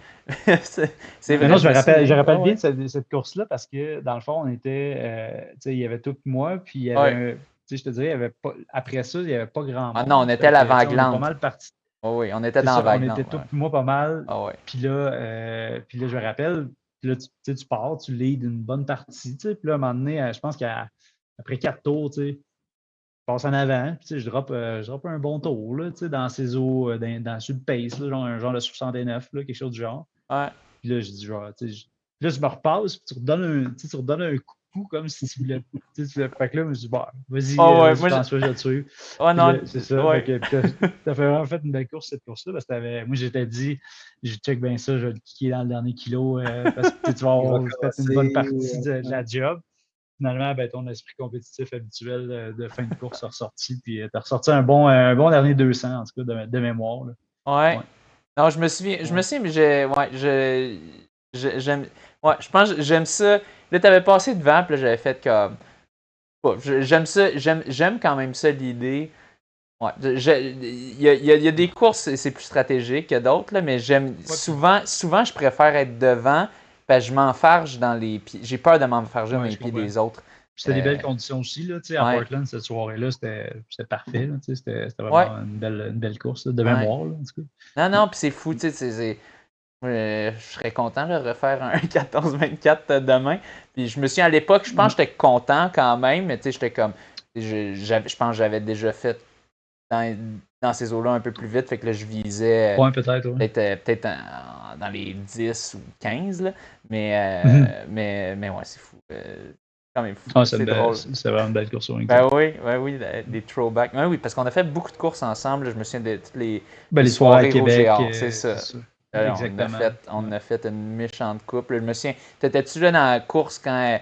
c'est Mais non, vrai, je me je souviens. rappelle Ah bien ouais. de cette course-là parce que dans le fond, on était, tu sais, il y avait tout moi, puis il y avait Ouais. tu sais, je te dirais, il y avait pas, après ça, il n'y avait pas grand Ah non, on monde. était à Fait que, tu sais, on est pas l'avant-glande. mal parti. Oh oui, on était C'est dans la ça, on vague était glande. tout Ouais. moi pas mal. Ah ouais. Puis là, je me rappelle, puis là, tu sais, tu pars, tu leads une bonne partie, tu sais, puis là, à un moment donné, je pense qu'après 4 tours, tu sais, je passe en avant, puis tu sais, je drop un bon tour, là, tu sais, dans ces eaux, sur le pace, là, genre un genre de 69, là, quelque chose du genre. Ouais. Puis là, je dis genre, tu sais, là, je me repasse, puis tu redonnes un coup comme si tu voulais. Tu sais, fait que là, je me suis dit, bah, Oh ouais, vas-y, moi, François, je vais te suivre. oh Puis non, là, c'est ça. Fait ouais. que t'as vraiment fait une belle course, cette course-là, parce que moi, j'étais dit, je check bien ça, je vais le kicker dans le dernier kilo, parce que tu vas Il va avoir fait une bonne casser. partie de la job. Finalement, ben, ton esprit compétitif habituel de fin de course a ressorti, puis tu as ressorti un bon dernier 200, en tout cas, de mémoire. Là. Ouais. Ouais. Non, je me souviens, mais j'aime, ouais, je pense que j'aime ça. Là, t'avais passé devant, puis là, j'avais fait comme, j'aime ça, j'aime quand même ça l'idée. Ouais, il y a des courses, c'est plus stratégique que d'autres, là, mais j'aime Ouais, souvent, je préfère être devant, parce que je m'enfarge dans les pieds. J'ai peur de m'enfarger dans ouais, les je pieds comprends. des autres. C'était des belles conditions aussi. Là, à Ouais, Portland, cette soirée-là, c'était parfait. Là, c'était ouais, vraiment une belle course là, de ouais. mémoire. Là, en tout cas. Non, Ouais. non, puis c'est fou, tu sais, je serais content de refaire un 14-24 demain. Puis je me suis à l'époque, je pense Ouais, que j'étais content quand même, mais tu sais, j'étais comme. Je pense que j'avais déjà fait dans ces eaux-là un peu plus vite, fait que là, je visais ouais peut-être. Ouais. peut-être dans les 10 ou 15, là. Mais, Mhm. ouais, c'est fou. Quand même fou. Ah, C'est drôle. c'est vraiment une belle course. Ouais, Ben exact. oui, ben oui, des throwbacks. Ben oui, parce qu'on a fait beaucoup de courses ensemble. Je me souviens de toutes Ben, les les soirées à soirées Rouge et Québec, Or, c'est c'est ça. ça. On Exactement. on Ouais. a fait une méchante couple. Je me souviens, t'étais-tu là dans la course quand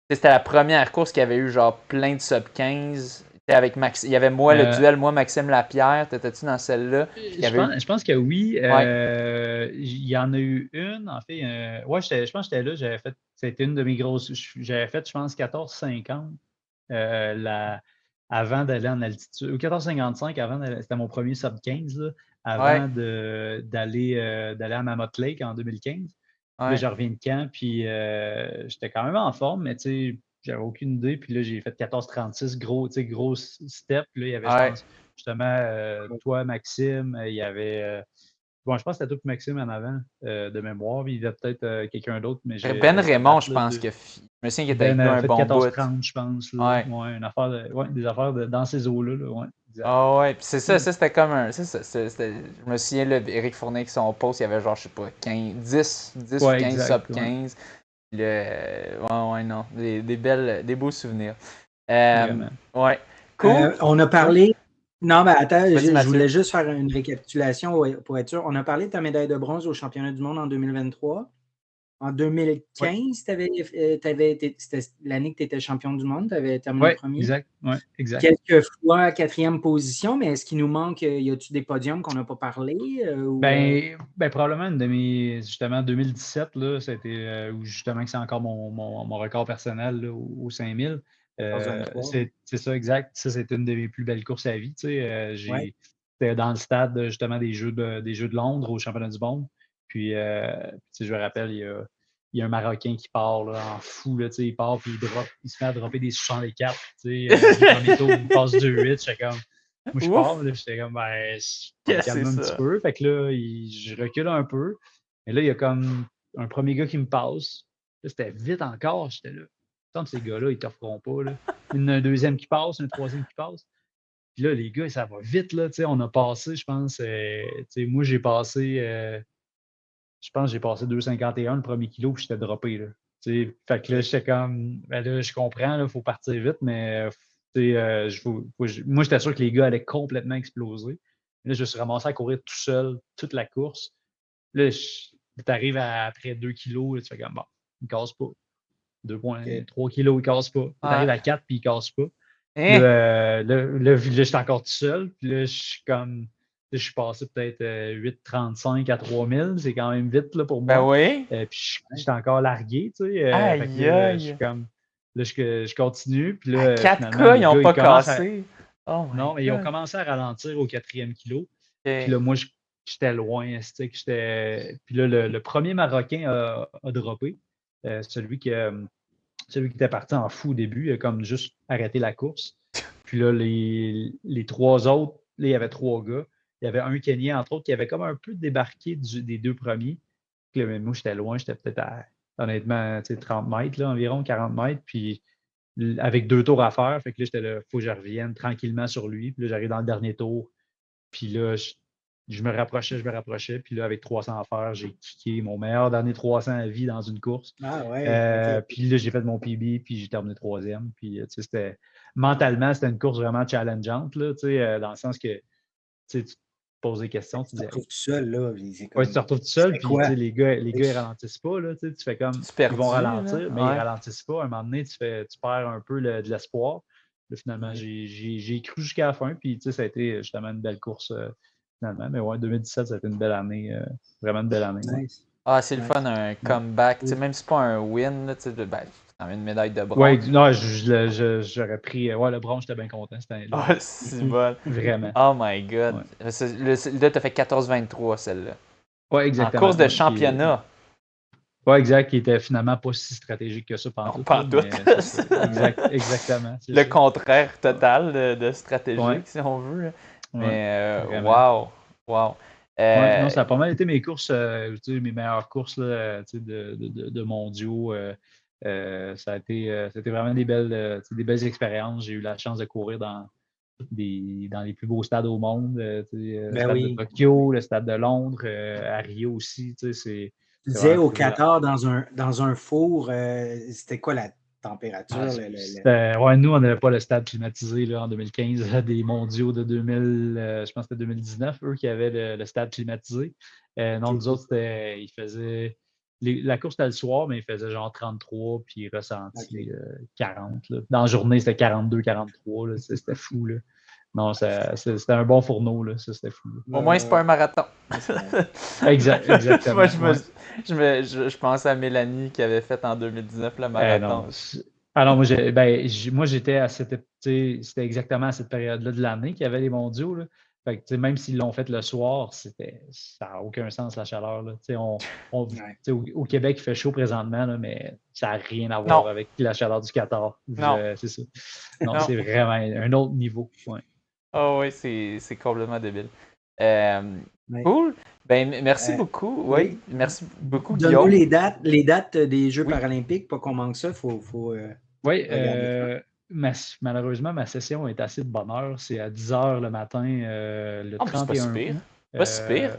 c'était la première course qui avait eu genre plein de sub 15? Avec Max, il y avait moi, le Euh, duel, moi, Maxime Lapierre. T'étais-tu dans celle-là? Puis qu'il y avait eu. je pense que oui. Ouais, Il y en a eu une. En fait, ouais, je pense que j'étais là. C'était une de mes grosses. J'avais fait, je pense, 14,50 avant d'aller en altitude. Ou 14,55 c'était mon premier sub 15 là, ouais, avant d'aller à Mammoth Lake en 2015. Puis là, ouais, je reviens de camp, puis j'étais quand même en forme, mais tu sais, j'avais aucune idée. Puis là, j'ai fait 14,36, gros step. Puis là, il y avait, je ouais. pense, justement, toi, Maxime, il y avait. Bon, je pense que c'était toi et Maxime en avant de mémoire. Puis il y avait peut-être quelqu'un d'autre, mais Ben ça Raymond, date je là, pense de. que. Je me souviens qu'il était Ben avec nous avait un fait bon bout. 14,30, je pense. Là. Ouais. Ouais, des affaires dans ces eaux-là. Là. Ouais, exact. Ah ouais, puis c'est ça, c'était comme un. C'est ça, je me souviens, là, Eric Fournier, qui son post, il y avait genre, je sais pas, 10 ou Ouais, 15 sub exact. Ouais, 15. Puis là, ouais, non, des beaux souvenirs. Euh, vraiment. ouais, cool. On a Oui, parlé. Non, mais attends, vas-y, je Mathieu. voulais juste faire une récapitulation pour être sûr. On a parlé de ta médaille de bronze au championnat du monde en 2023. En Oui, 2015, c'était l'année que tu étais champion du monde, tu avais terminé ouais, premier. exact. Ouais, exact. Quelques fois quatrième position, mais est-ce qu'il nous manque, y a-tu des podiums qu'on n'a pas parlé? Ben, probablement une de mes, justement, 2017, là, c'était où justement que c'est encore mon record personnel là, au 5000. 14-23? C'est ça, exact. Ça, c'était une de mes plus belles courses à vie. Tu sais, Ouais. j'étais dans le stade, justement, des Jeux de Londres au championnat du monde. Puis, tu sais, je me rappelle, il y a un Marocain qui part là, en fou, là, tu sais, il part, puis il se met à dropper des 64. Tu sais, les premiers tours, il passe 2-8. J'étais comme, moi, je pars, Ouf, là, j'étais comme, ben, je vais me qu'est-ce que c'est calmer un petit ça? peu. Fait que là, je recule un peu. Et là, il y a comme un premier gars qui me passe. Là, c'était vite encore. J'étais là. Tant ces gars-là, ils ne t'offront pas. Là. Un deuxième qui passe, un troisième qui passe. Puis là, les gars, ça va vite. Là, on a passé, je pense. Moi, j'ai passé. Je pense que j'ai passé 2,51 le premier kilo, puis j'étais droppé. Là. Fait que là, j'étais comme, ben là, je comprends, il faut partir vite, mais moi, j'étais sûr que les gars allaient complètement exploser. Là, je me suis ramassé à courir tout seul toute la course. Là, tu arrives après 2 kilos, là, tu fais comme, bon, il ne casse pas. 2,3 kilos, il ne casse pas. Tu arrives à 4 puis il ne casse pas. Hein? Là, j'étais encore tout seul. Puis là, je suis passé peut-être 8,35 à 3000. C'est quand même vite là, pour Ben moi. oui. Puis j'étais encore largué. Fait que Aïe, là, je suis aïe. comme. Là, je continue. Puis À là, 4K, finalement, les ils n'ont gars, pas ils commencent à. cassé. Oh my Non, mais ils ont God. commencé à ralentir au 4e kilo. Ok. Puis là, moi, j'étais loin. Puis là, le premier Marocain a droppé. Celui qui était parti en fou au début, il a comme juste arrêté la course. Puis là, les 3 autres, là, il y avait 3 gars. Il y avait un Kenyan, entre autres, qui avait comme un peu débarqué des 2 premiers. Puis là, moi, j'étais loin, j'étais peut-être à, honnêtement, 30 mètres, là, environ 40 mètres. Puis avec 2 tours à faire, fait que là, j'étais là, il faut que je revienne tranquillement sur lui. Puis là, j'arrive dans le dernier tour. Puis là, je me rapprochais. Puis là, avec 300 à faire, j'ai kické mon meilleur dernier 300 à vie dans une course. Ah ouais, OK. Puis là, j'ai fait mon PB, puis j'ai terminé 3e. Puis, mentalement, c'était une course vraiment challengeante, là, dans le sens que tu te poses des questions, tu Tu te dis, retrouves tout seul, là. C'est ouais, tu te comme, retrouves tout je seul, fais puis quoi? les gars, ils ralentissent pas, là, tu fais comme, Tu ils vont perdu, là? ralentir, mais ils Ouais. ralentissent pas. À un moment donné, tu perds un peu de l'espoir. Là, finalement, Ouais. j'ai cru jusqu'à la fin, puis ça a été justement une belle course, finalement. Mais ouais, 2017, ça a été une belle année, vraiment une belle année. Ouais. Nice. Ah, c'est le Nice. fun, un comeback. Tu sais, même si c'est pas un win, là, tu sais, ben, c'est quand même une médaille de Ouais, bronze. non, j'aurais pris. Ouais, le bronze, j'étais bien content cette année-là. Ah, c'est bon. Vraiment. Oh my God. Ouais. Là, t'as fait 14-23, celle-là. Ouais, En exactement. course de Ouais, championnat. ouais, exact, qui était finalement pas si stratégique que ça Non, pantoute, pas en là, tout. mais c'est ça. Exactement. C'est Le ça. contraire total de Ouais, stratégique, si on veut, là. ouais, Mais, vraiment. wow. Wow. Ouais, non, ça a pas mal été mes courses, mes meilleures courses là, de mondiaux. C'était vraiment des belles expériences. J'ai eu la chance de courir dans les plus beaux stades au monde. Le Ben stade de oui. Tokyo, le stade de Londres, à Rio aussi. C'est Tu disais vraiment au trippé là-dedans. Qatar, dans un four, c'était quoi la température? Ouais, nous, on n'avait pas le stade climatisé là, en 2015, des mondiaux de 2000, je pense que c'était 2019, eux qui avaient le stade climatisé. Non, nous autres, il faisait. La course était le soir, mais il faisait genre 33, puis ressenti 40. Là. Dans la journée, c'était 42, 43. Là, c'était fou. Là. Non, c'était un bon fourneau. Là, ça, c'était fou. Au moins, c'est pas un marathon. Moi, Exactement. Ouais. je pense à Mélanie qui avait fait en 2019 le marathon. Non. Alors, moi, j'étais à c'était exactement à cette période-là de l'année qu'il y avait les mondiaux. Là. Fait que, même s'ils l'ont fait le soir, ça n'a aucun sens la chaleur. Là. Au Québec, il fait chaud présentement, là, mais ça n'a rien à voir Non. avec la chaleur du Qatar. Non. C'est ça. Non, Non. c'est vraiment un autre niveau. Ouais. Oh oui, c'est complètement débile. Ouais. Cool. Ben, merci beaucoup. Oui, merci beaucoup, Guillaume. Donne-nous les dates des Jeux paralympiques, pas qu'on manque ça. Faut Oui, regarder ça. malheureusement, ma session est assez de bonne heure. C'est à 10 h le matin, le Ah, c'est pas si 31 pire. août. Pas si pire.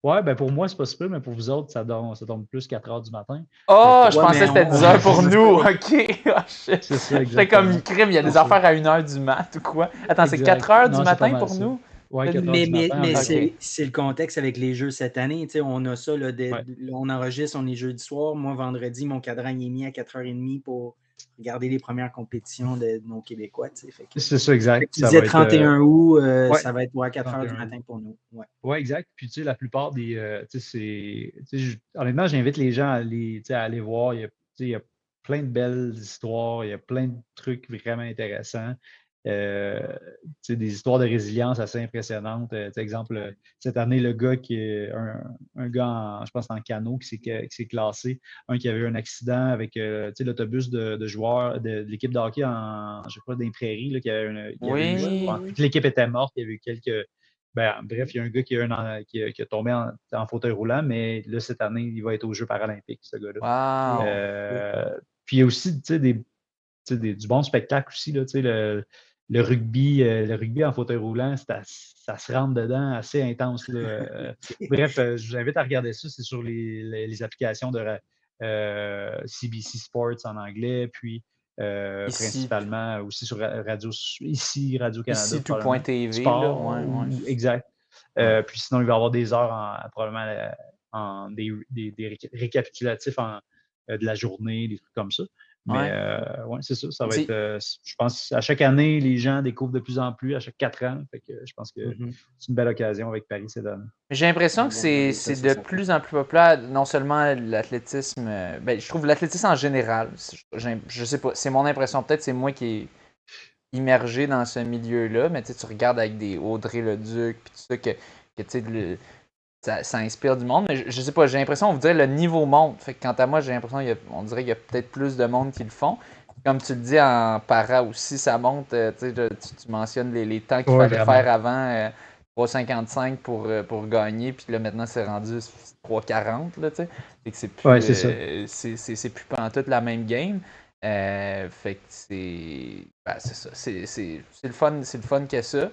Ouais, ben pour moi, c'est pas si pire, mais pour vous autres, ça tombe plus 4 h du matin. Oh, je Ouais, pensais que mais c'était 10 h pour nous. OK. Ah, C'est ça, J'étais exactement. comme crime, il y a des affaires à 1 h du mat ou quoi. Attends, c'est 4 h du Non, c'est pas matin mal pour ça. nous? Ouais, 4 h Mais du matin. mais Ok. c'est le contexte avec les Jeux cette année. On a ça, là, Ouais. on enregistre, on est jeudi soir. Moi, vendredi, mon cadran il est mis à 4h30 pour regarder les premières compétitions de nos Québécois. C'est ça, exact. Tu disais 31 août, ça va être à 4 h du 31 matin pour nous. Ouais. Oui, exact. Puis, la plupart des. Honnêtement, j'invite les gens à aller voir. Il y a plein de belles histoires, il y a plein de trucs vraiment intéressants. Des histoires de résilience assez impressionnantes. Exemple, cette année, le gars un gars, je pense, en canot qui s'est classé, un qui avait eu un accident avec l'autobus de joueurs de l'équipe de hockey je sais pas, des prairies, là, toute l'équipe était morte, il y avait eu quelques. Bref, il y a un gars qui a tombé en fauteuil roulant, mais là, cette année, il va être aux Jeux paralympiques, ce gars-là. Wow. Puis il y a aussi du bon spectacle aussi. Là, le rugby en fauteuil roulant, ça se rentre dedans assez intense. Là. Bref, je vous invite à regarder ça. C'est sur les applications CBC Sports en anglais, puis Ici, principalement aussi sur Radio-Canada, ici probablement. tout.tv, là, Sport, ouais. exact. Ouais. Puis sinon, il va y avoir des heures probablement des récapitulatifs de la journée, des trucs comme ça. Mais ouais, c'est ça. Ça va être, je pense, à chaque année, les gens découvrent de plus en plus, à chaque 4 ans. Fait que je pense que c'est une belle occasion avec Paris cette année. J'ai l'impression que c'est de plus en plus populaire, non seulement l'athlétisme, ben, je trouve l'athlétisme en général. Je sais pas, c'est mon impression. Peut-être c'est moi qui est immergé dans ce milieu-là, mais tu regardes avec des Audrey Leduc, puis tout ça, que tu sais, ça inspire du monde, mais je sais pas, j'ai l'impression, on vous dirait, le niveau monte. Fait que quant à moi, j'ai l'impression on dirait qu'il y a peut-être plus de monde qui le font. Comme tu le dis en para aussi, ça monte. Tu mentionnes les temps qu'il fallait faire avant 3,55 pour gagner, puis là maintenant c'est rendu 3,40. Là, fait que c'est plus, c'est plus pantoute la même game. Fait que c'est ça. C'est le fun que ça.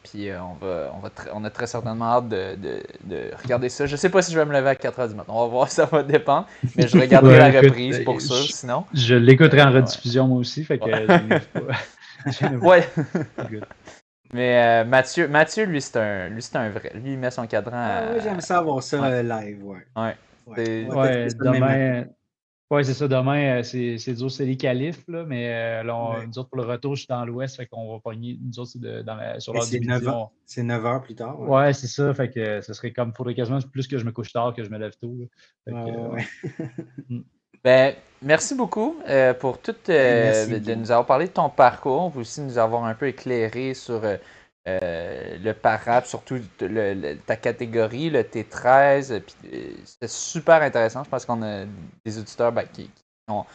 Puis on a très certainement hâte de regarder ça. Je sais pas si je vais me lever à 4h du matin. On va voir, ça va dépendre. Mais je regarderai la reprise pour ça, sinon. Je l'écouterai en rediffusion moi aussi, fait que ouais. Mais Mathieu, lui, c'est un vrai. Lui, il met son cadran. Oui, j'aime ça avoir ça live, demain. Oui, c'est ça. Demain, c'est dur, c'est les qualifs, là, mais là, nous autres, pour le retour, je suis dans l'ouest, fait qu'on va pogner, nous autres, sur l'heure du midi. C'est 9h plus tard. Ouais, c'est ça. Fait que ce serait faudrait quasiment plus que je me couche tard que je me lève tôt. Ben, merci beaucoup pour tout de nous avoir parlé de ton parcours, puis aussi nous avoir un peu éclairé sur le para, surtout ta catégorie, le T13. C'était super intéressant. Je pense qu'on a des auditeurs qui ont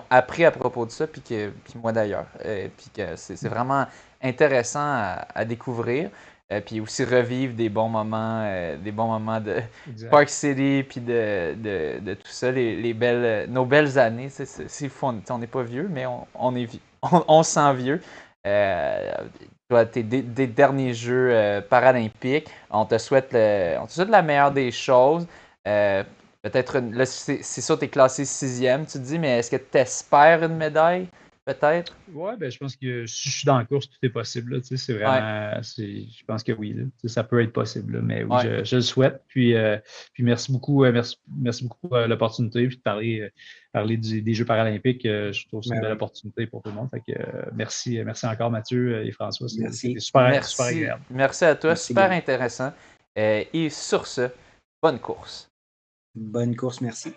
appris à propos de ça, puis moi d'ailleurs. Puis que c'est vraiment intéressant à découvrir. Puis aussi revivre des bons moments de Park City, puis de tout ça, nos belles années. C'est fun. On n'est pas vieux, mais on est vieux. On se sent vieux. Des derniers Jeux paralympiques. On te souhaite la meilleure des choses. Peut-être, là, c'est sûr, tu es classé 6e, tu te dis, mais est-ce que tu espères une médaille, peut-être? Oui, ben, je pense que si je suis dans la course, tout est possible. Là, c'est vraiment, je pense que oui, là, ça peut être possible. Là, mais oui, je le souhaite. Puis merci beaucoup, merci beaucoup pour l'opportunité puis de parler des Jeux paralympiques. Je trouve que c'est une belle opportunité pour tout le monde. Fait que, merci encore Mathieu et François. C'était super agréable. Merci à toi, super intéressant. Et sur ce, bonne course. Bonne course, merci.